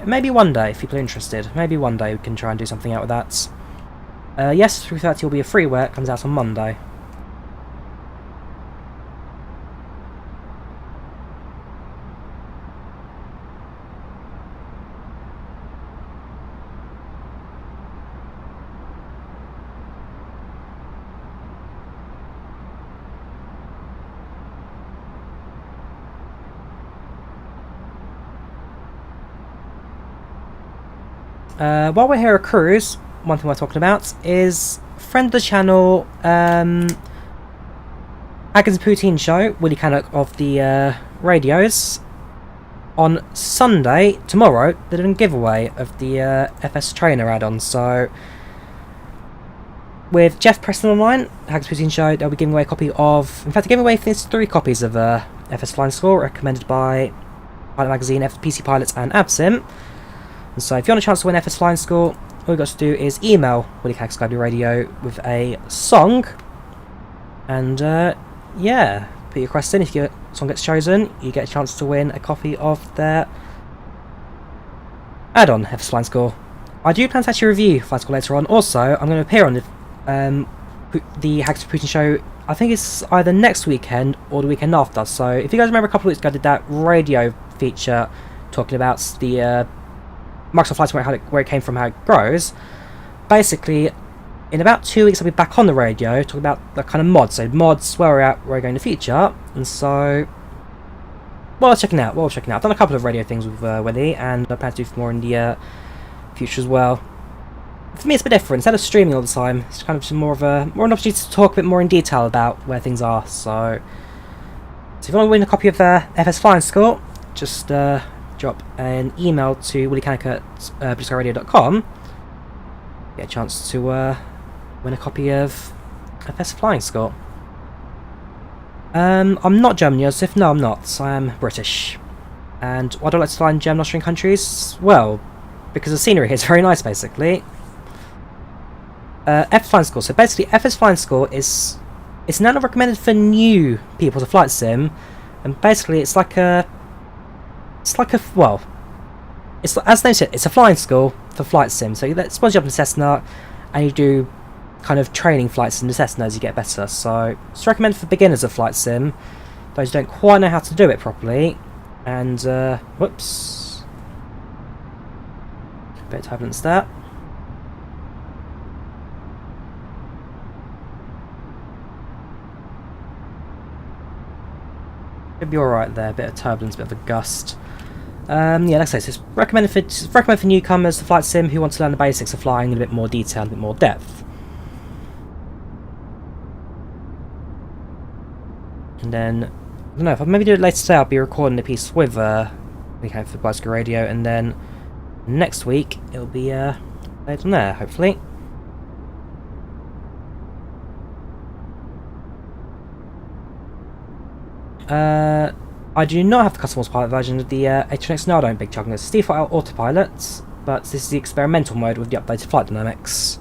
Maybe one day, if people are interested. Maybe one day we can try and do something out with that. Yes, 330 will be a freeware. It comes out on Monday. While we're here at Cruise, one thing we're talking about is friend of the channel, Hackers and Poutine Show, Willie Cannock of the radios. On Sunday, tomorrow, they're doing a giveaway of the FS Trainer add-on. So, with Jeff Preston online, Hackers and Poutine Show, they'll be giving away a copy of. In fact, they're giving away 3 copies of FS Flying Score, recommended by Pilot Magazine, PC Pilots, and Absim. And so, if you want a chance to win FS Flying Score, all you've got to do is email Willie Cannock Skype Radio with a song, and yeah, put your request in. If your song gets chosen, you get a chance to win a copy of their add-on FS Flying Score. I do plan to actually review Flying Score later on. Also, I'm going to appear on the Hackers and Poutine Show. I think it's either next weekend or the weekend after. So, if you guys remember a couple of weeks ago, I did that radio feature talking about the Microsoft Flight Simulator, where it came from, how it grows. Basically, in about 2 weeks I'll be back on the radio talking about the kind of mods. So mods, where we're at, where we're going in the future. And so, well, checking out. I've done a couple of radio things with Willie, and I plan to do more in the future as well. For me, it's a bit different. Instead of streaming all the time, it's kind of more an opportunity to talk a bit more in detail about where things are. So if you want to win a copy of FS Flying Score, just drop an email to williecannock at blueskyradio.com. Get a chance to win a copy of FS Flying Score. I'm not German, Joseph. No, I'm not. I am British. And why do I like to fly in German Austrian countries? Well, because the scenery here is very nice, basically. FS Flying Score. So basically, FS Flying Score it's now not recommended for new people to flight sim, and basically it's like a It's like well, it's as they said, it's a flying school for flight sim. So suppose you have a Cessna, and you do kind of training flights in the Cessna as you get better. So it's recommended for beginners of flight sim, those who don't quite know how to do it properly. And whoops, a bit of turbulence there. Should be alright there, a bit of turbulence, a bit of a gust. Yeah, like I say, so it's recommended for newcomers to flight sim who want to learn the basics of flying in a bit more detail, a bit more depth. And then, I don't know, if I maybe do it later today, I'll be recording a piece with for Bicycle Radio, and then next week it'll be later on there, hopefully. I do not have the customized pilot version of the A320neo, I don't big chunk. It's default autopilot, but this is the experimental mode with the updated flight dynamics.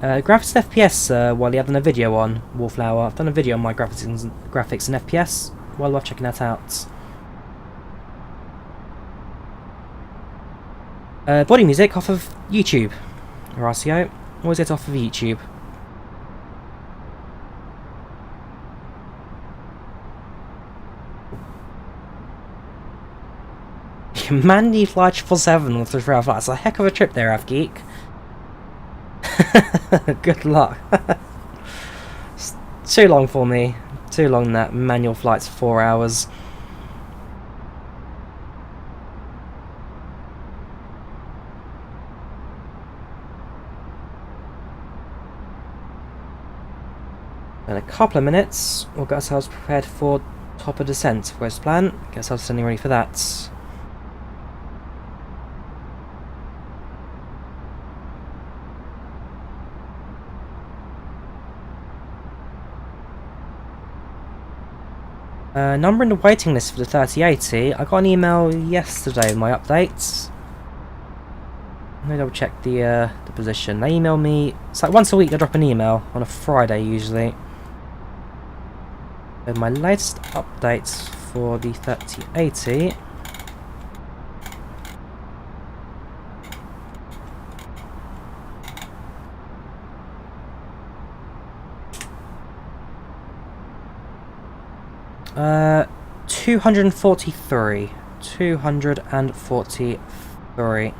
Graphics and FPS, while you have done a video on Wallflower. I've done a video on my graphics and FPS. Well worth checking that out. Body music off of YouTube, or RCO. Always get off of YouTube. You can manually fly 777 with the 3 hour flight. That's a heck of a trip there, Avgeek. Good luck. It's too long for me. Too long, that manual flight's 4 hours. In a couple of minutes, we'll get ourselves prepared for top of descent. Where's the plan? Get ourselves standing ready for that. Number in the waiting list for the 3080. I got an email yesterday with my updates. Let me double check the position. They email me. It's like once a week they drop an email on a Friday usually. And my latest updates for the 3080. Uh, 243. 243.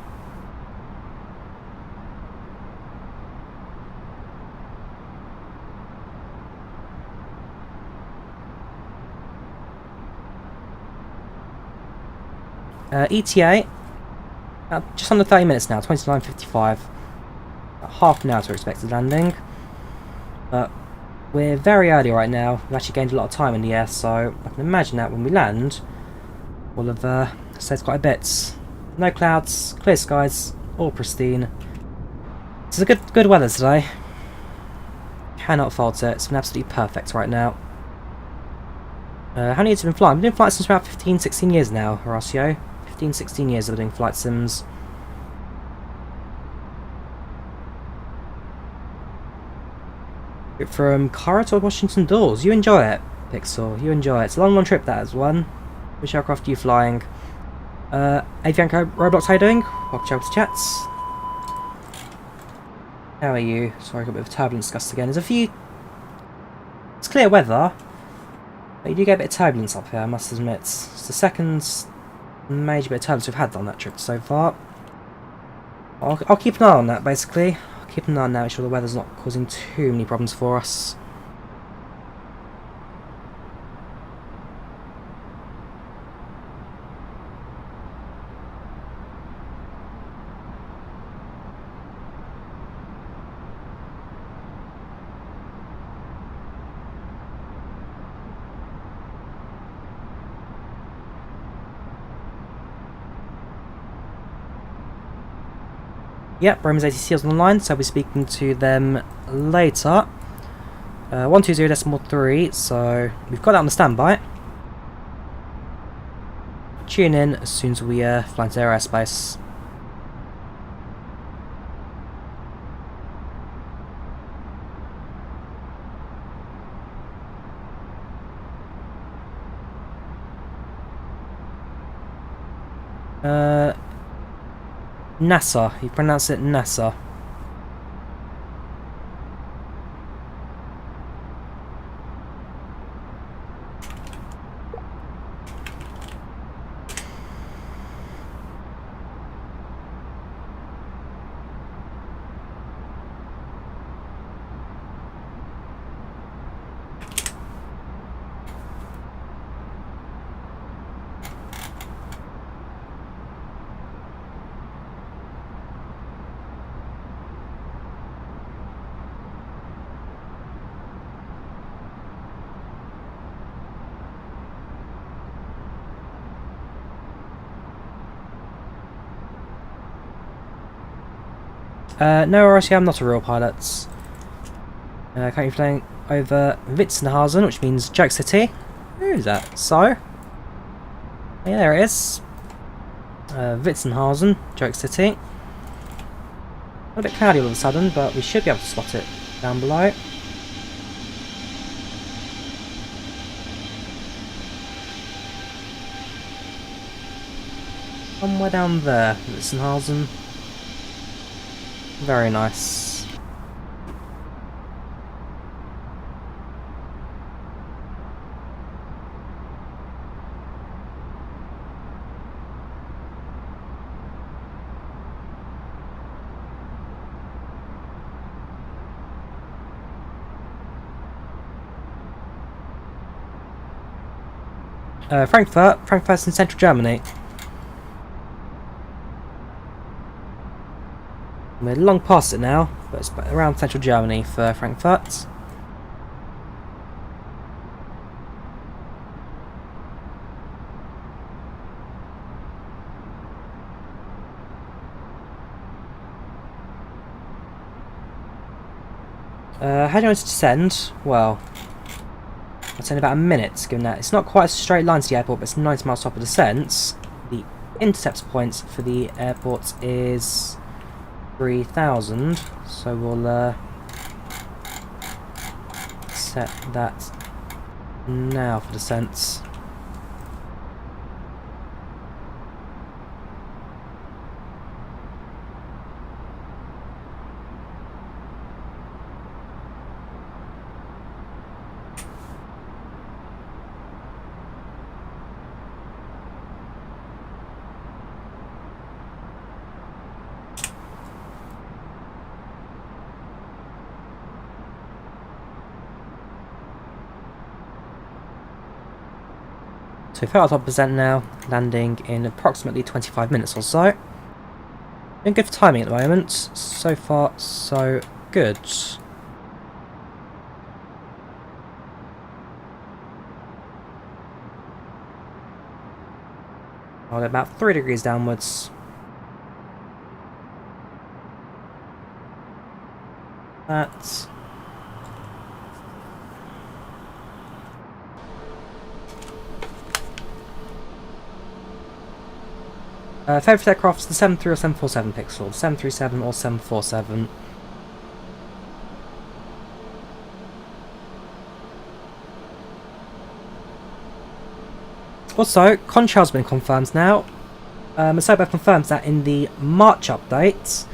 ETA, just under 30 minutes now, 29:55. Half an hour to expected landing. But we're very early right now. We've actually gained a lot of time in the air, so I can imagine that when we land, we'll have saved quite a bit. No clouds, clear skies, all pristine. It's a good weather today. Cannot fault it. It's been absolutely perfect right now. How many years have you been flying? I've been doing flight sims for about 15-16 years now, Horacio. 15-16 years of doing flight sims. From Cairo to Washington Doors. You enjoy it, Pixel. You enjoy it. It's a long trip, that is one. Which aircraft are you flying? Avianca Roblox, how you doing? Welcome to chats. How are you? Sorry, I got a bit of turbulence gust again. There's a few... It's clear weather, but you do get a bit of turbulence up here, I must admit. It's the second major bit of turbulence we've had on that trip so far. I'll keep an eye on that, basically. I'll keep an eye on that, make sure the weather's not causing too many problems for us. Yep, Bremen's ATC is online, so I'll be speaking to them later. 120.3, so we've got that on the standby. Tune in as soon as we fly into their airspace. NASA. You pronounce it NASA. No, RSC, I'm not a real pilot. Currently flying over Witzenhausen, which means Joke City. Where is that? So? Yeah, there it is. Witzenhausen, Joke City. A bit cloudy all of a sudden, but we should be able to spot it down below. Somewhere down there, Witzenhausen. Very nice. Frankfurt's in central Germany. We're long past it now, but it's around central Germany for Frankfurt. How do you want to descend? Well, it's only about a minute, given that it's not quite a straight line to the airport, but it's 90 miles top of descent. The intercept points for the airport is 3,000, so we'll set that now for descent. So 35% now, landing in approximately 25 minutes or so. Been good for timing at the moment. So far, so good. Well, about 3 degrees downwards. That's... favourite aircraft's the 73 or 747 pixel, 737 or 747. Also, Contrail's been confirmed now. Masobo confirms that in the March update.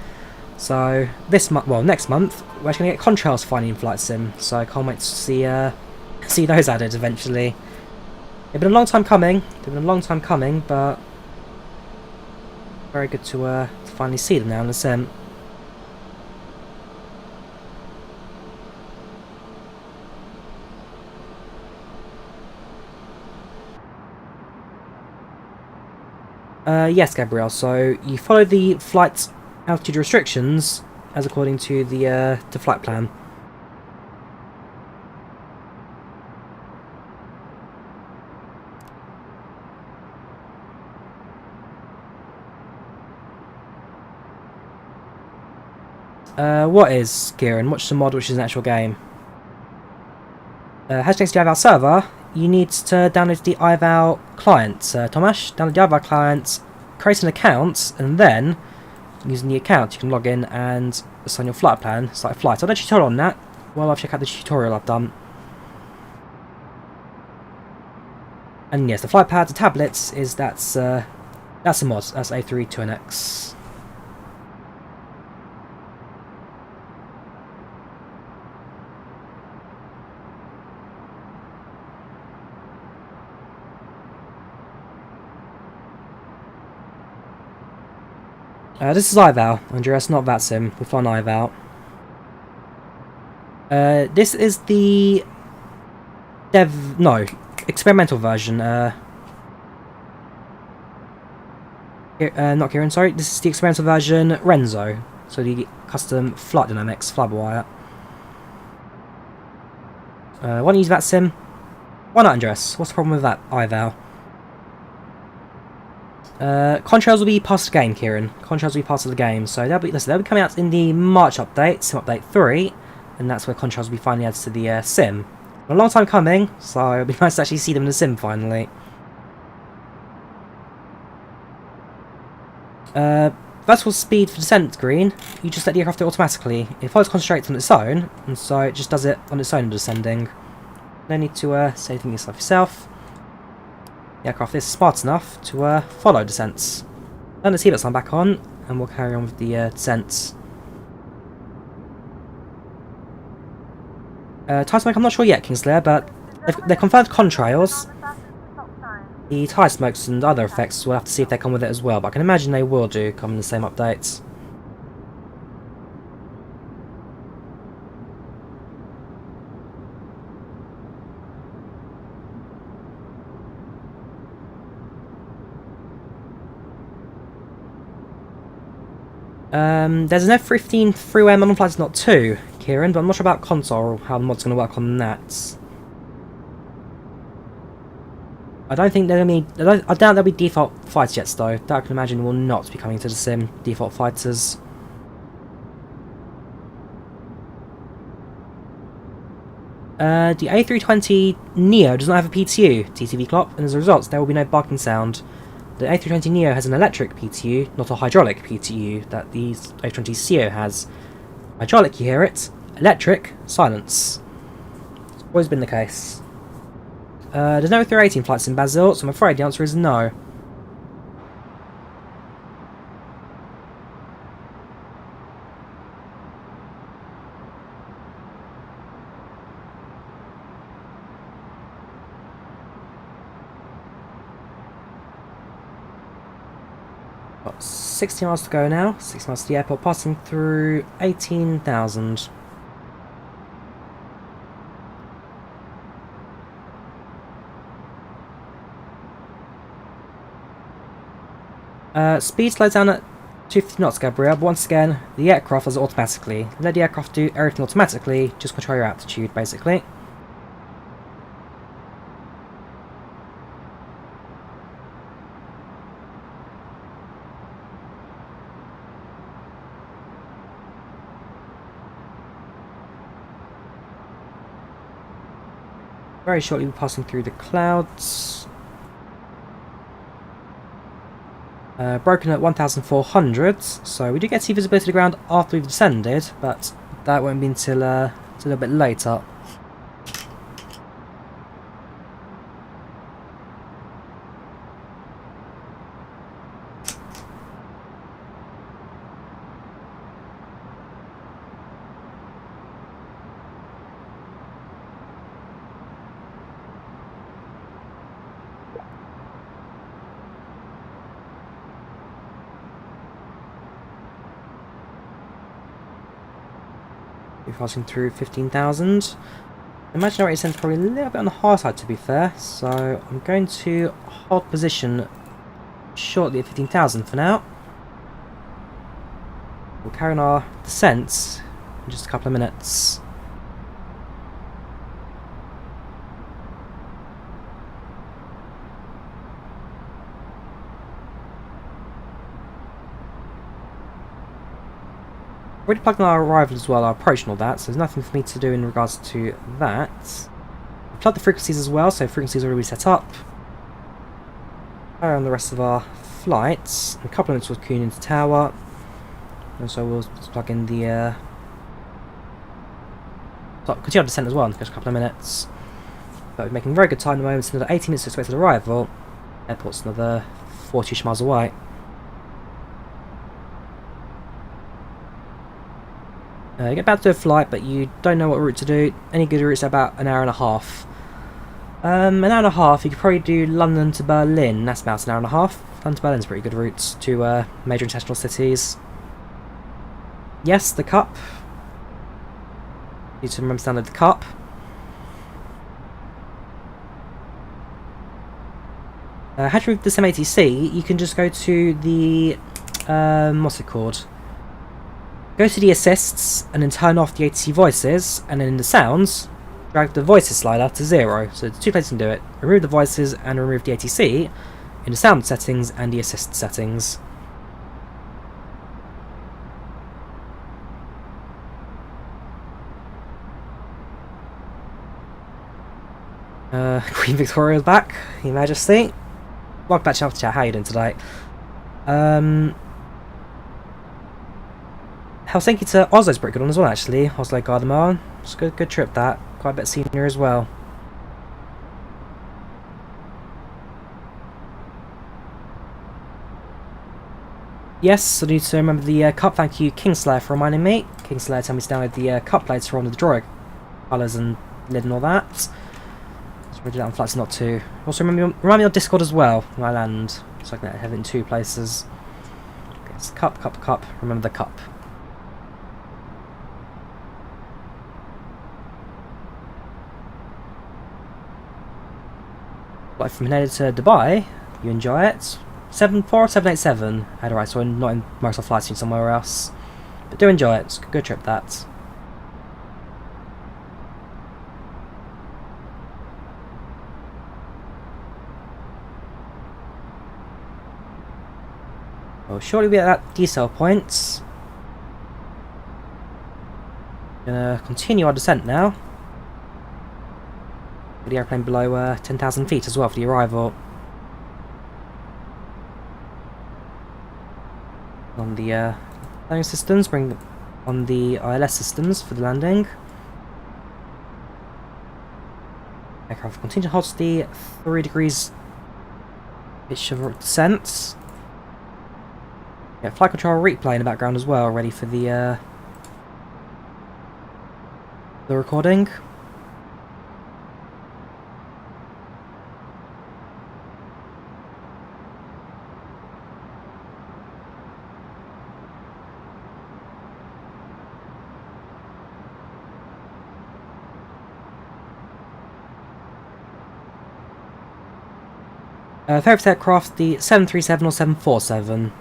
So this month, well, next month, we're actually going to get Contrails finally in Flight Sim. So I can't wait to see those added eventually. It's been a long time coming. But very good to finally see them now in the sim. Yes, Gabrielle. So you follow the flight altitude restrictions as according to the flight plan. What is Kieran? What's the mod which is an actual game? Hashtag to the IVAO server, you need to download the IVAO client, Tomasz. Download the IVAO client, create an account, and then, using the account, you can log in and assign your flight plan, start a flight. I'll let you tutorial on that while I check out the tutorial I've done. And yes, the flight pad, the tablets, that's That's a mod, that's A320neo. This is IVAO, Andreas, not VATSIM. We're flying IVAO. This is the experimental version. Not Kieran, sorry. This is the experimental version Renzo. So the custom flight dynamics, flyby. Want to use VATSIM? Why not, Andreas? What's the problem with that, IVAO? Contrails will be part of the game, Kieran. Contrails will be part of the game, so they'll be coming out in the March update, Sim Update 3, and that's where Contrails will be finally added to the Sim. A long time coming, so it'll be nice to actually see them in the Sim finally. Vertical speed for descent green, you just let the aircraft do it automatically. It follows concentrates on its own, and so it just does it on its own descending. No need to say anything yourself. The aircraft is smart enough to follow descents. Turn the seatbelt sign back on, and we'll carry on with the descents. Tire smoke, I'm not sure yet, Kingslayer, but they're confirmed contrails. The tire smokes and other effects, we'll have to see if they come with it as well, but I can imagine they will do come in the same updates. There's an F-15 freeware modern flight not 2, Kieran, but I'm not sure about console, how the mod's going to work on that. I don't think there'll be. I doubt there'll be default fighter jets though. That I can imagine will not be coming to the sim. Default fighters. The A320neo does not have a PTU, TTV clock, and as a result, there will be no barking sound. The A320neo has an electric PTU, not a hydraulic PTU, that the A320ceo has. Hydraulic, you hear it. Electric, silence. It's always been the case. There's no 318 flights in Basel, so I'm afraid the answer is no. Got 60 miles to go now, 6 miles to the airport, passing through 18,000. Speed slows down at 250 knots, Gabriel, but once again, the aircraft does it automatically. Let the aircraft do everything automatically, just control your altitude, basically. Very shortly we're passing through the clouds. Broken at 1,400, so we do get to see visibility of the ground after we've descended, but that won't be until a little bit later. We're passing through 15,000. Imaginary descent probably a little bit on the high side, to be fair, so I'm going to hold position shortly at 15,000 for now. We'll carry on our descent in just a couple of minutes. Already plugged in our arrival as well, our approach and all that, so there's nothing for me to do in regards to that. Plug the frequencies as well, so frequencies are already set up. Carry on the rest of our flights. In a couple of minutes we'll tune into tower. And so we'll plug in the continue our descent as well in just a couple of minutes. But we're making very good time at the moment. It's another 18 minutes to expected arrival. Airport's another 40 miles away. You get about to do a flight, but you don't know what route to do. Any good routes are about an hour and a half. An hour and a half, you could probably do London to Berlin. That's about an hour and a half. London to Berlin's a pretty good route to major international cities. Yes, the Cup. Need to remember to download the Cup. How to move the SIM-ATC? You can just go to the what's it called? Go to the assists and then turn off the ATC voices, and then in the sounds, drag the voices slider to 0. So there's 2 places you can do it. Remove the voices and remove the ATC in the sound settings and the assist settings. Queen Victoria's back, Your Majesty. Welcome back to Untitled Chapter. How are you doing today? Helsinki to Oslo's pretty good one as well, actually. Oslo Gardermoen. It's a good trip, that. Quite a bit senior as well. Yes, I need to remember the Cup. Thank you, Kingslayer, for reminding me. Kingslayer told me to download the Cup plates for all the Drawyah colours and lid and all that. So we'll do that on flights not too. Also remind me on Discord as well when I land, so I can have it in 2 places. Yes, Cup. Remember the Cup. Flight from Haneda to Dubai, you enjoy it. 74787. Alright, so I'm not in Microsoft Flight Sim somewhere else. But do enjoy it, it's a good trip that. We'll shortly be at that decel point. Gonna continue our descent now. With the airplane below 10,000 feet as well for the arrival. On the landing systems, bring on the ILS systems for the landing. Aircraft will continue to hold the 3 degrees pitch of descent. Yeah, FlightControlReplay in the background as well, ready for the recording. Favourite aircraft, the 737 or 747.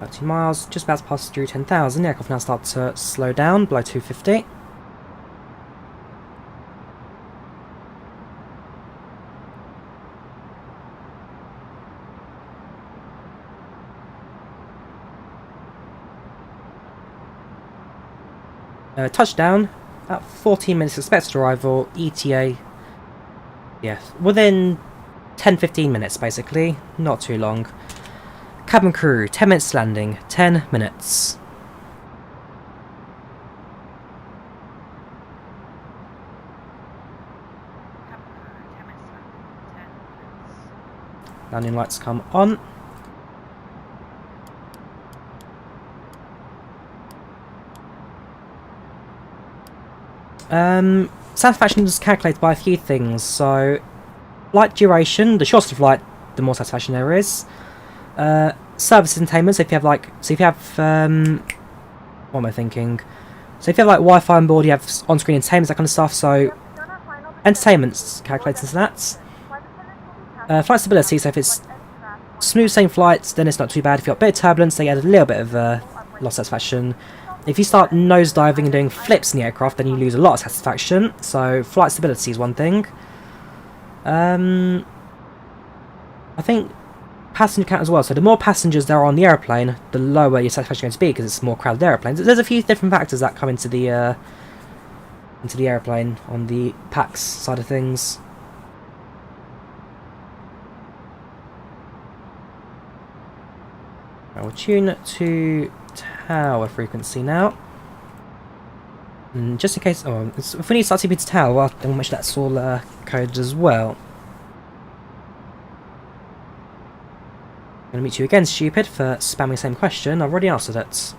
About 2 miles, just about to pass through 10,000. The aircraft now start to slow down below 250. Touchdown, about 14 minutes expected arrival, ETA, yeah, within 10-15 minutes basically, not too long. Cabin crew, 10 minutes landing, 10 minutes. Landing lights come on. Satisfaction is calculated by a few things. So, flight duration, the shorter the flight, the more satisfaction there is. Service entertainment, so if you have what am I thinking? So if you have like Wi-Fi on board, you have on-screen entertainment, that kind of stuff, so entertainment's calculated into that. Flight stability, so if it's smooth same flights, then it's not too bad. If you've got a bit of turbulence, they add a little bit of loss satisfaction. If if you start nosediving and doing flips in the aircraft, then you lose a lot of satisfaction. So flight stability is one thing. I think passenger count as well. So the more passengers there are on the airplane, the lower your satisfaction is going to be because it's more crowded airplanes. There's a few different factors that come into the airplane on the PACX side of things. I will tune to tower frequency now. And just in case, if we need to start TP to tower, then we'll make sure that's all coded as well. I'm going to meet you again, stupid, for spamming the same question. I've already answered it.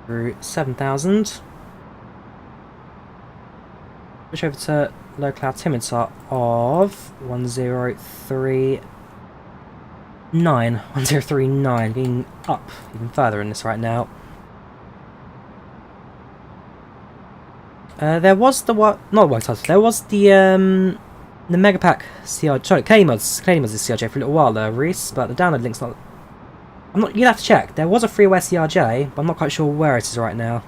Through 7,000. Switch over to low cloud altimeter of 1039, being up even further in this right now. There was the there was the Megapack CRJ, sorry, Canadian Mods is CRJ for a little while there, Reese, but the download link's not. You'd have to check. There was a freeware CRJ, but I'm not quite sure where it is right now.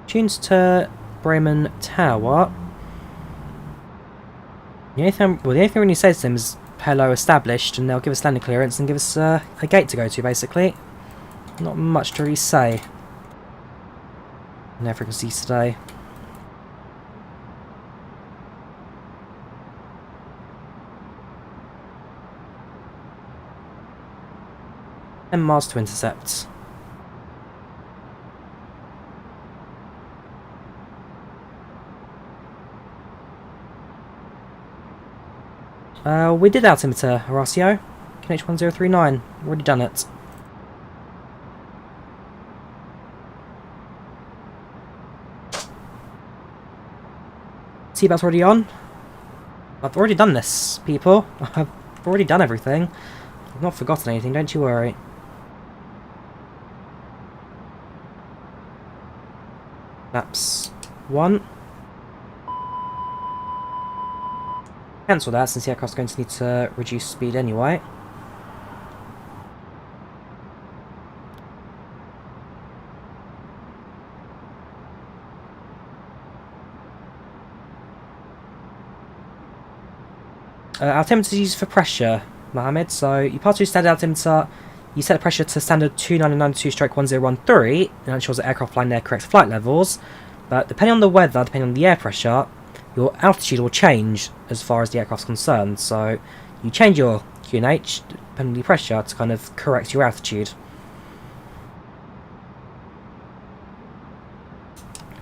Tunes to Bremen Tower. The only thing we really says to them is hello established, and they'll give us landing clearance and give us a gate to go to, basically. Not much to really say. No frequencies today. And miles to intercept. We did altimeter, Horacio. KH1039. Already done it. Seatbelt's already on. I've already done this, people. I've already done everything. I've not forgotten anything, don't you worry. Maps 1. Cancel that since the aircraft's going to need to reduce speed anyway. Altimeter is used for pressure, Mohammed, so you pass through standard altimeter, you set the pressure to standard 2992/1013, and that ensures that aircraft flying their correct flight levels, but depending on the weather, depending on the air pressure, your altitude will change as far as the aircraft's concerned, so you change your QNH, depending on the pressure, to kind of correct your altitude.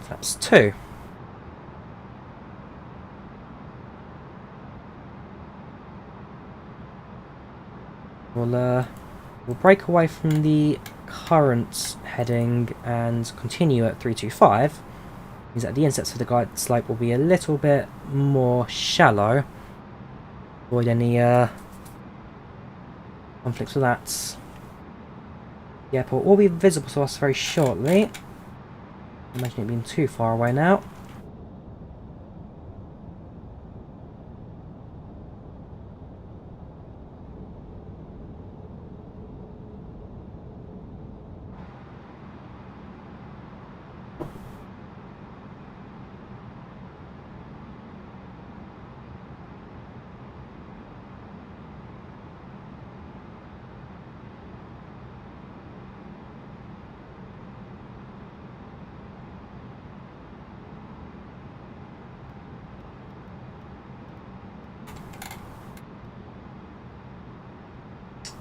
Flaps 2. We'll break away from the current heading and continue at 325. Means that the insets for the guide slope will be a little bit more shallow. Avoid any conflicts with that. The airport will be visible to us very shortly. I imagine it being too far away now.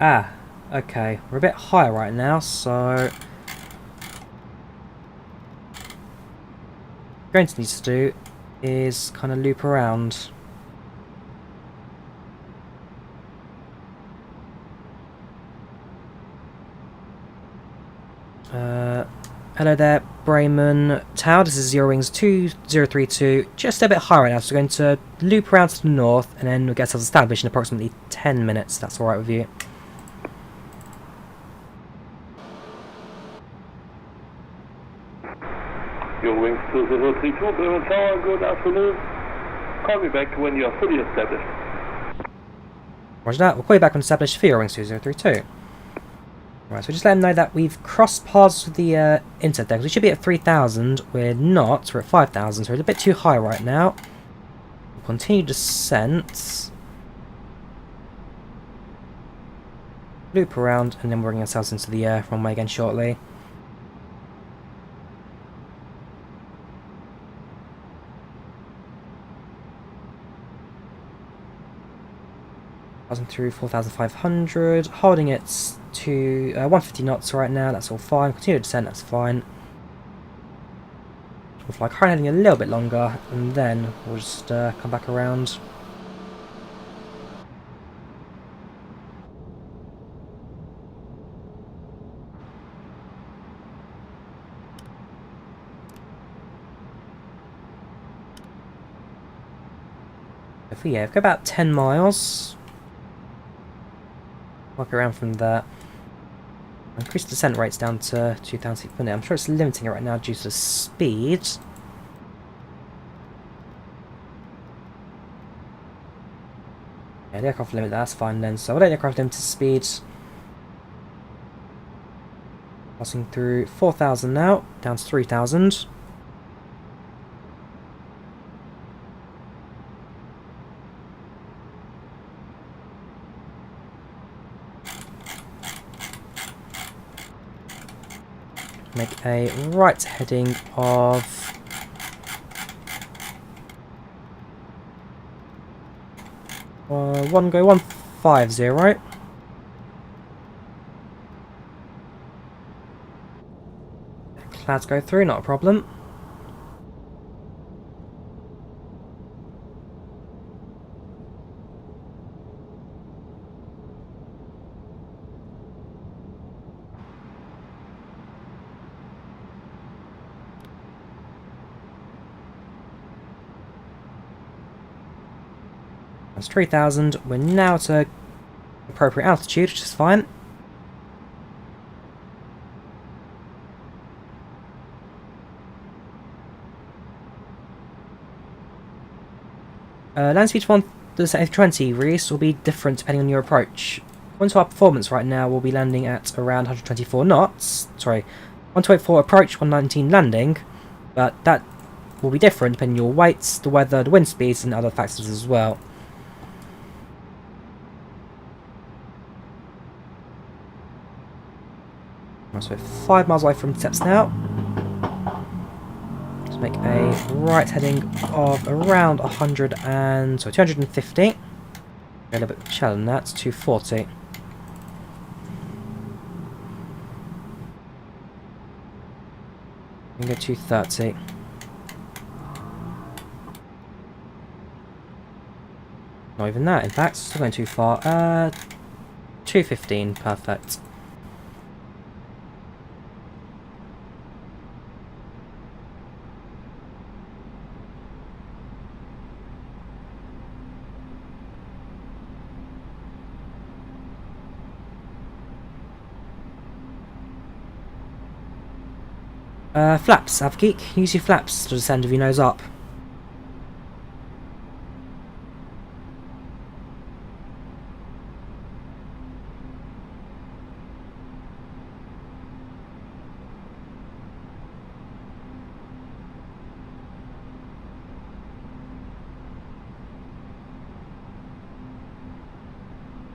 Ah, okay, we're a bit higher right now, so what we're going to need to do is kind of loop around. Hello there, Bremen Tower. This is Eurowings 2032, just a bit higher right now, so we're going to loop around to the north and then we'll get ourselves established in approximately 10 minutes. That's alright with you. Eurowings 2032, Bremen Tower, good afternoon. Call me back when you are fully established. Roger that, we'll call you back when established for Eurowings 2032. Right, so just let them know that we've crossed paths with the internet there, because we should be at 3,000. We're not, we're at 5,000, so we're a bit too high right now. We'll continue descent. Loop around, and then we'll bring ourselves into the runway again shortly. Through 4,500, holding it to 150 knots right now, that's all fine. Continue descent, that's fine. We'll fly current heading a little bit longer, and then we'll just come back around. If we go about 10 miles. Walk around from there. Increase descent rates down to 2,000 feet per minute. I'm sure it's limiting it right now due to the speed. Yeah, the aircraft limit, that's fine then. So we'll let the aircraft limit to speed. Passing through 4,000 now, down to 3,000. Make a right heading of 150. Clouds go through, not a problem. That's 3,000. We're now at appropriate altitude, which is fine. Land speed for the A320 release will be different depending on your approach. According to our performance right now, we'll be landing at around 124 knots. Sorry, 124 approach, 119 landing. But that will be different depending on your weights, the weather, the wind speeds, and other factors as well. So we're 5 miles away from steps now. Let's make a right heading of around 250. A little bit shallower than that, it's 240. We can go 230. Not even that, in fact, still going too far. 215, perfect. Flaps, Avgeek. Use your flaps to descend with your nose up.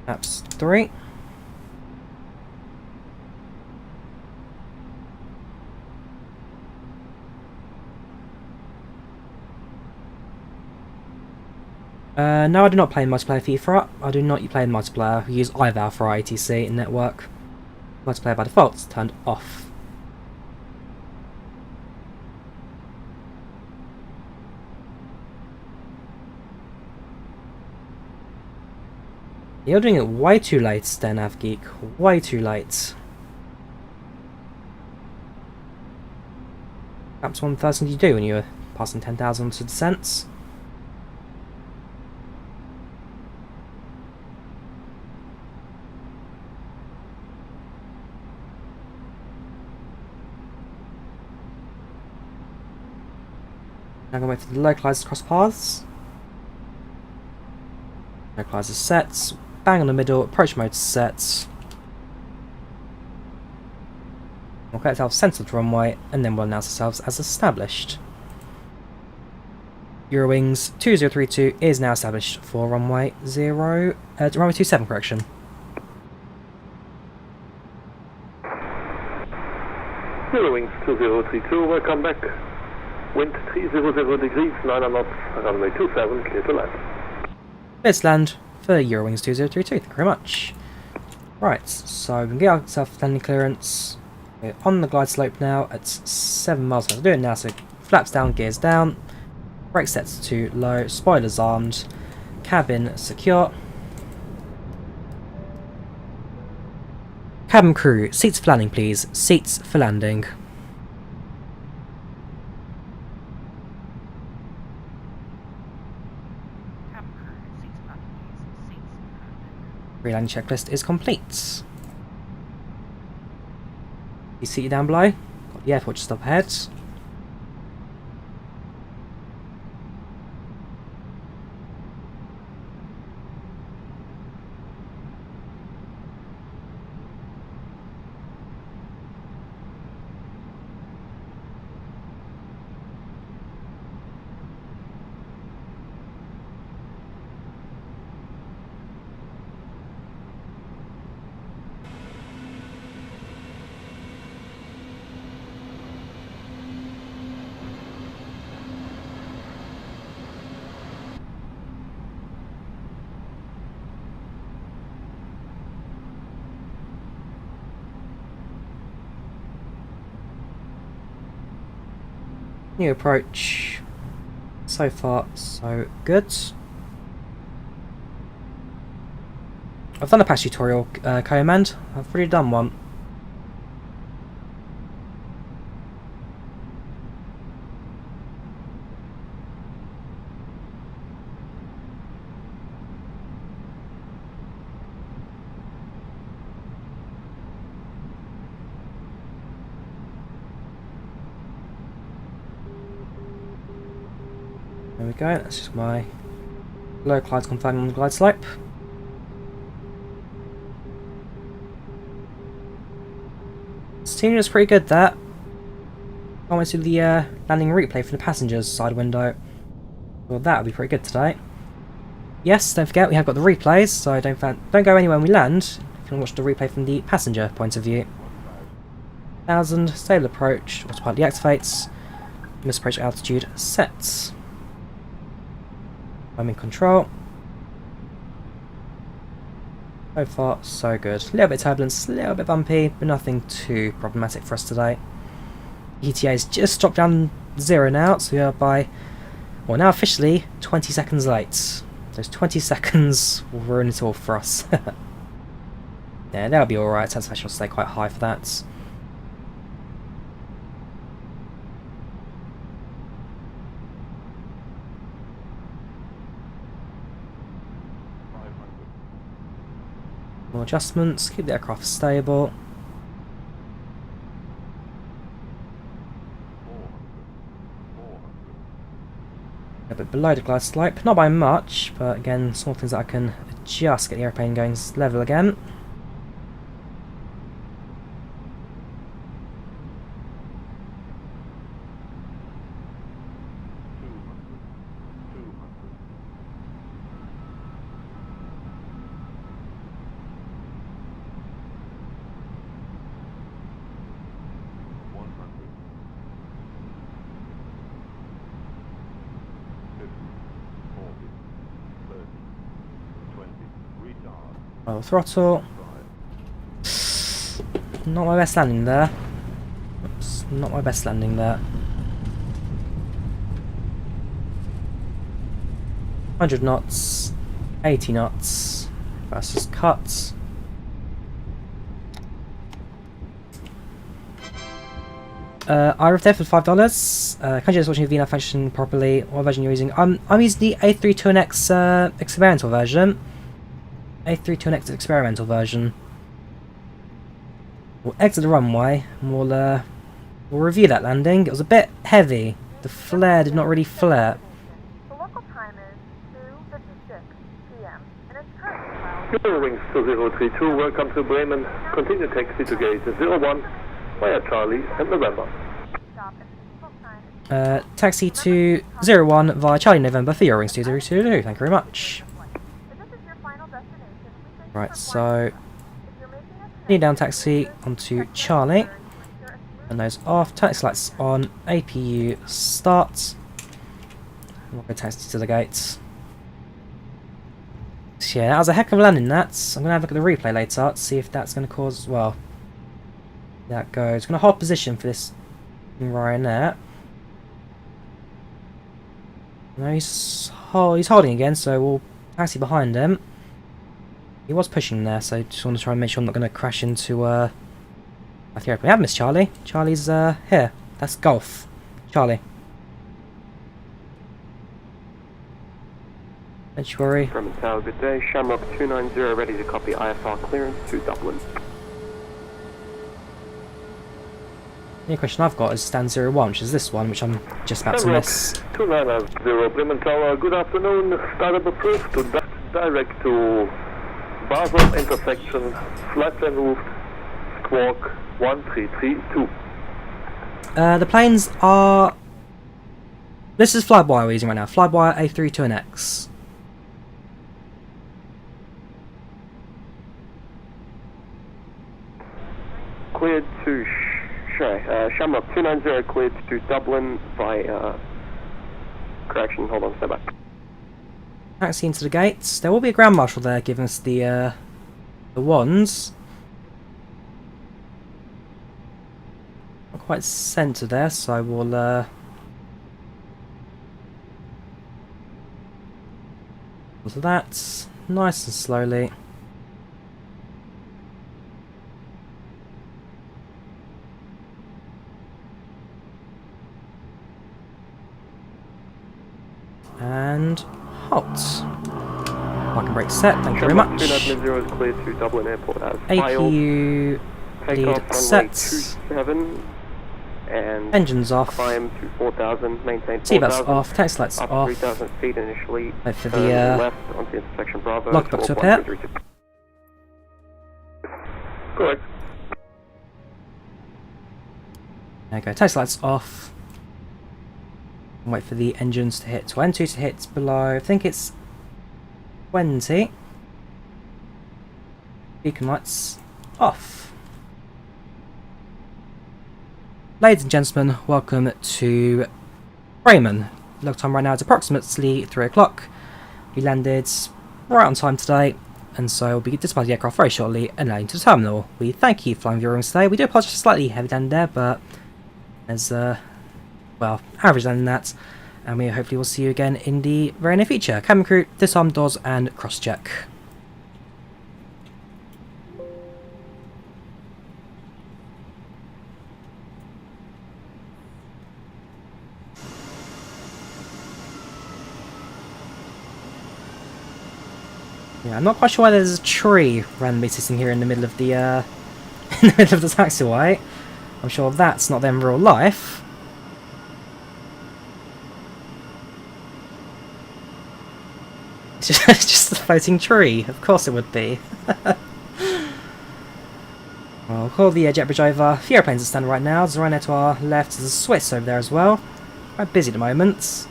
Flaps 3. No, I do not play in multiplayer FIFA. I do not play in multiplayer. We use IVAO for our ATC in network. Multiplayer by default is turned off. You're doing it way too late, then, Avgeek. Way too late. perhaps one of the first things you do when you're passing 10,000 to descents. Now I'm going to wait for the localizer to cross paths. Localizer sets, bang on the middle, approach mode sets. We'll get ourselves centre of the runway, and then we'll announce ourselves as established. Eurowings 2032 is now established for runway 27, correction. Eurowings 2032, welcome back. Wind 300 degrees, 9 knots, runway 27, clear to land. Let's land for Eurowings 2032, thank you very much. Right, so we can get ourselves landing clearance. We're on the glide slope now at 7 miles per hour. We're doing it now, so flaps down, gears down, brake sets to low, spoilers armed, cabin secure. Cabin crew, seats for landing please, seats for landing. Pre-landing checklist is complete. You see you down below, got the airport just up ahead. New approach. So far, so good. I've done a patch tutorial command. I've already done one. There we go, that's just my low glides confirming on the glide slope. Steering is pretty good, that. I went to the landing replay for the passengers side window. Well, that would be pretty good today. Yes, don't forget we have got the replays, so don't go anywhere when we land if you want to watch the replay from the passenger point of view. 1000, stable approach, autopilot deactivates, miss approach altitude sets. I'm in control. So far, so good. A little bit of turbulence, a little bit bumpy, but nothing too problematic for us today. ETA has just dropped down 0 now, so we are well, now officially 20 seconds late. Those 20 seconds will ruin it all for us. Yeah, that'll be alright. Satisfaction will stay quite high for that. More adjustments, keep the aircraft stable. A bit below the glide slope, not by much, but again, small things that I can adjust, get the airplane going level again. Oh, throttle. Not my best landing there. Oops, not my best landing there. 100 knots, 80 knots versus cut. IRF there for $5. Country is watching the VNAV function properly. What version you're using? I'm using the A320neo experimental version. A320neo experimental version. We'll exit the runway and we'll review that landing. It was a bit heavy. The flare did not really flare. The local time is 2:56 p.m. and it's currently Eurowings 2032, welcome to Bremen. Continue taxi to gate 01 via Charlie and November. stop at time. Taxi to 01 via Charlie November for Eurowings 2022. Thank you very much. If this is your final destination, we thank Right, you for so flying. If you're making a knee down taxi onto Charlie. And those off, taxi lights on, APU start. We'll go taxi to the gates. So yeah, that was a heck of a landing, that. I'm going to have a look at the replay later to see if that's going to cause, well, that goes. Going to hold position for this Ryanair. No, he's holding again, so we'll taxi behind him. He was pushing there, so just want to try and make sure I'm not going to crash into, I think we have missed Charlie. Charlie's here. That's Golf. Charlie. Don't you worry. Bremen Tower, good day. Shamrock 290 ready to copy IFR clearance to Dublin. The only question I've got is stand 01, which is this one, which I'm just about to miss. 290 Bremen Tower, good afternoon. Startup approved to direct to Basel intersection, flight plan route, squawk 1332. The planes are... This is Flywire we're using right now. Flywire A320neo. Cleared to Shamrock 290 cleared to Dublin via... correction, hold on, step back. Taxi into the gates. There will be a ground marshal there giving us the wands. Not quite centre there, so we'll so that's nice and slowly. And halt. Parking brake set, thank you very much. 290 is cleared to Dublin Airport as APU lead set. 27 and Engines off. climb to 4,000, maintain 4,000. Seatbelts off, taxi lights up off. 3,000 feet initially. Wait for turn the left onto intersection Bravo. logbook to appear. Correct. There you go, taxi lights off. Wait for the engines to hit 20 to hit below, I think it's 20. Beacon lights off. Ladies and gentlemen, welcome to Bremen. Log time right now is approximately 3 o'clock. We landed right on time today, and so we'll be dispatching the aircraft very shortly and landing to the terminal. We thank you for flying Eurowings today. We do apologise for slightly heavy down there, but there's well, average than that, and we hopefully will see you again in the very near future. Cabin crew, disarm doors and cross-check. Yeah, I'm not quite sure why there's a tree randomly sitting here in the middle of the in the middle of the taxiway. I'm sure that's not them in real life. It's just a floating tree. Of course it would be. Well, we'll call the jet bridge over. A few airplanes are standing right now. There's a Ryanair to our left. There's a Swiss over there as well. Quite busy at the moment.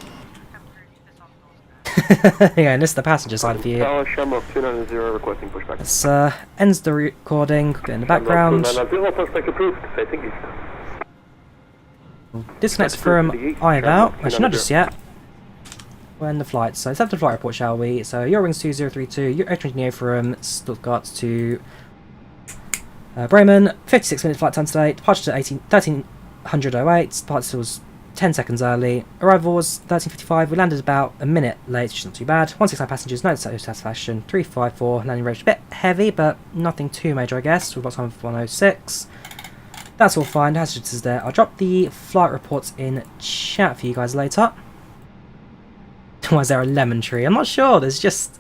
Yeah, and this is the passenger side of you. Tower, Shamrock 290 requesting pushback. This ends the recording. Bit in the background. 290, prospect approved, facing east. Disconnect from IVAO. Actually, not just yet. We're in the flight, so let's have the flight report, shall we? So, Eurowings 2032, A320neo from Stuttgart to Bremen. 56 minutes flight time today. Departure to 1308. Departure was 10 seconds early. Arrival was 13:55. We landed about a minute late, which is not too bad. 169 passengers, no satisfaction. 354. Landing range a bit heavy, but nothing too major, I guess. We've got time of 106. That's all fine, hazards is there. I'll drop the flight reports in chat for you guys later. Why is there a lemon tree? I'm not sure, there's just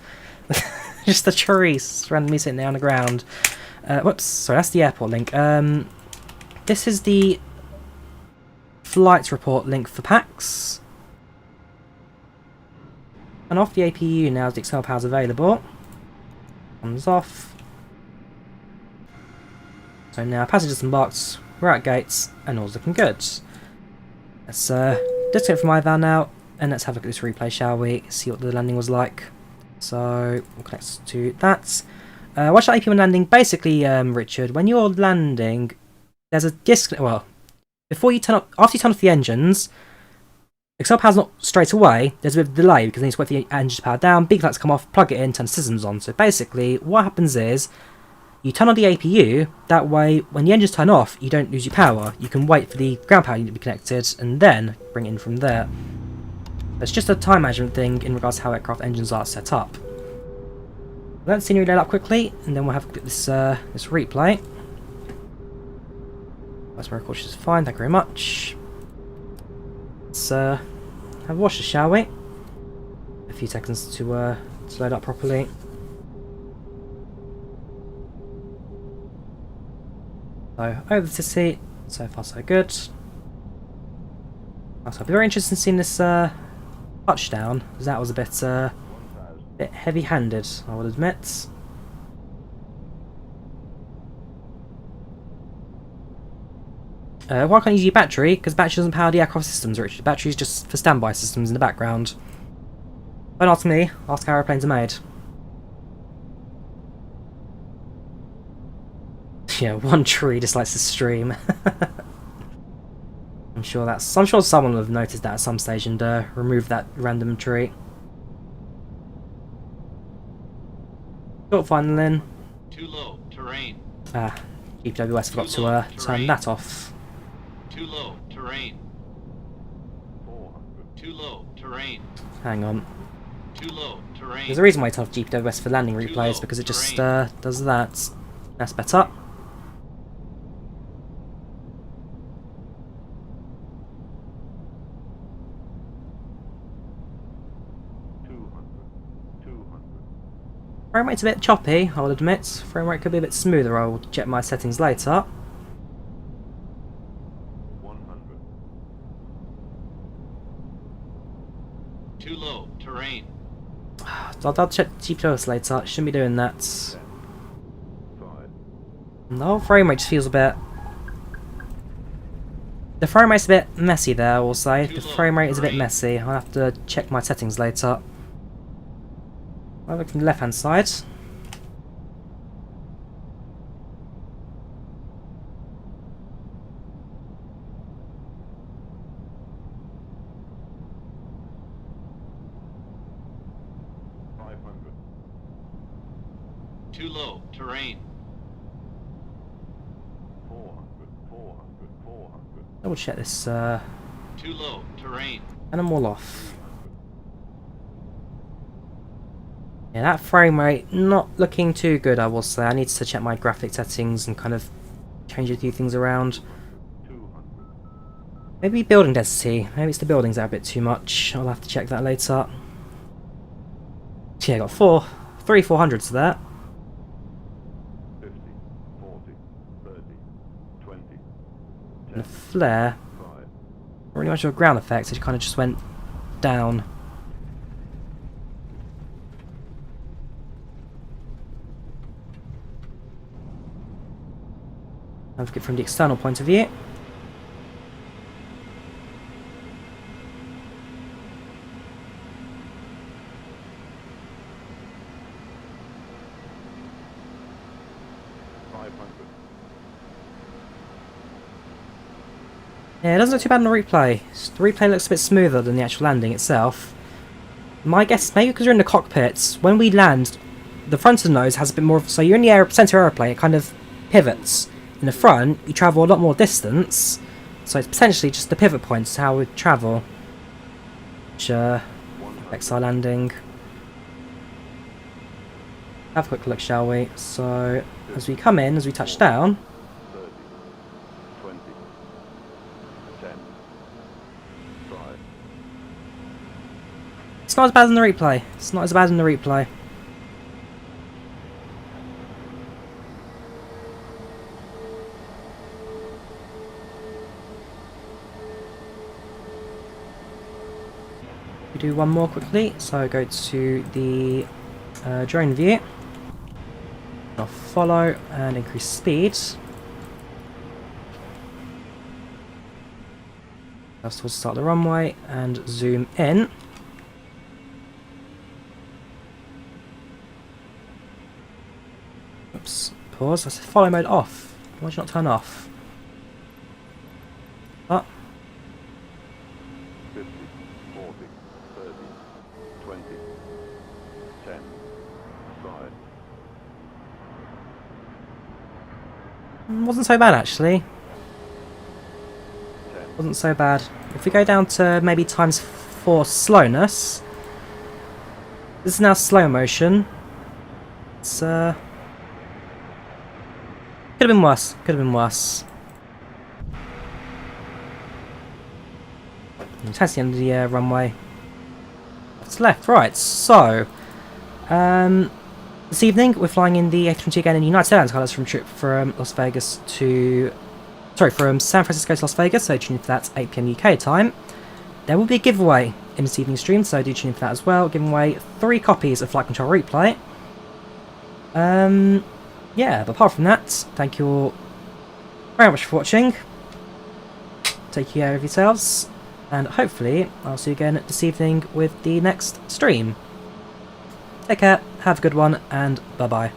just a tree randomly sitting there on the ground. Whoops, sorry, that's the airport link. This is the flights report link for PACX. And off the APU now as the external power is available. Comes off. So now passengers embarked, we're at gates, and all's looking good. Let's disconnect from IVAO now, and let's have a look at this replay, shall we? See what the landing was like. So we'll connect to that. Watch that AP1 landing. Basically, Richard, when you're landing, there's a disconnect. Well, before you turn up, after you turn off the engines, external power's not straight away. There's a bit of a delay because then you wait for the engine to power down. Big lights come off, plug it in, turn the systems on. So basically, what happens is you turn on the APU. That way, when the engines turn off, you don't lose your power. You can wait for the ground power unit to be connected and then bring it in from there. It's just a time management thing in regards to how aircraft engines are set up. Let's scenery load up quickly, and then we'll have this this replay. That's my record is fine, thank you very much. Let's have a watch this, shall we? A few seconds to load up properly. So over the city, so far so good. So I'll be very interested in seeing this touchdown, because that was a bit heavy-handed, I would admit. Why can't you use your battery? Because battery doesn't power the aircraft systems, Richard. Battery is just for standby systems in the background. Don't ask me, ask how airplanes are made. Yeah, one tree just likes to stream. I'm sure someone will have noticed that at some stage and removed that random tree. Short final in. Too low, terrain. GPWS forgot to turn that off. Too low, terrain. 400. Too low, terrain. Hang on. Too low, terrain. There's a reason why I turn off GPWS for landing replays, because it just does that. That's better. Frame rate's a bit choppy, I will admit. Frame rate could be a bit smoother, I will check my settings later. 100. Too low, terrain. I'll check GPUs later, shouldn't be doing that. No, frame rate just feels a bit... The frame rate's a bit messy there, I will say. The frame rate is a bit messy, I'll have to check my settings later. I'll look from the left hand side. Too low, terrain. 400. Double check this Too low, terrain. and I'm all off. Yeah, that frame rate not looking too good, I will say. I need to check my graphic settings and kind of change a few things around. Maybe building density. Maybe it's the buildings that are a bit too much. I'll have to check that later. Yeah, I got three 400s there. 50, 40, 30, 20. And a flare. Not really much of a ground effect, it kind of just went down. I'll look at it from the external point of view. Yeah, it doesn't look too bad on the replay. The replay looks a bit smoother than the actual landing itself. My guess is maybe because you're in the cockpit, when we land, the front of the nose has a bit more of... So you're in the centre aeroplane, it kind of pivots. In the front, you travel a lot more distance, so it's potentially just the pivot points how we travel, which affects our landing. Have a quick look, shall we? So, as we come in, as we touch down, 30, 20, It's not as bad as in the replay. It's not as bad in the replay. We do one more quickly. So go to the drone view. I'll follow and increase speed. First we'll start the runway and zoom in. Oops, pause. I said follow mode off. Why did you not turn off? Ah. 50, 40, 30, 20, 10, 5. Wasn't so bad actually. 10. Wasn't so bad. If we go down to maybe ×4 slowness. This is now slow motion. It's could have been worse. Could have been worse. That's the end of the runway. It's left, right. So, this evening we're flying in the A320 again in United Airlines colours from trip from Las Vegas to, from San Francisco to Las Vegas. So tune in for that 8 PM UK time. There will be a giveaway in this evening's stream, so do tune in for that as well. Giving away 3 copies of FlightControlReplay. Yeah, but apart from that, thank you all very much for watching. Take care of yourselves, and hopefully I'll see you again this evening with the next stream. Take care, have a good one, and bye-bye.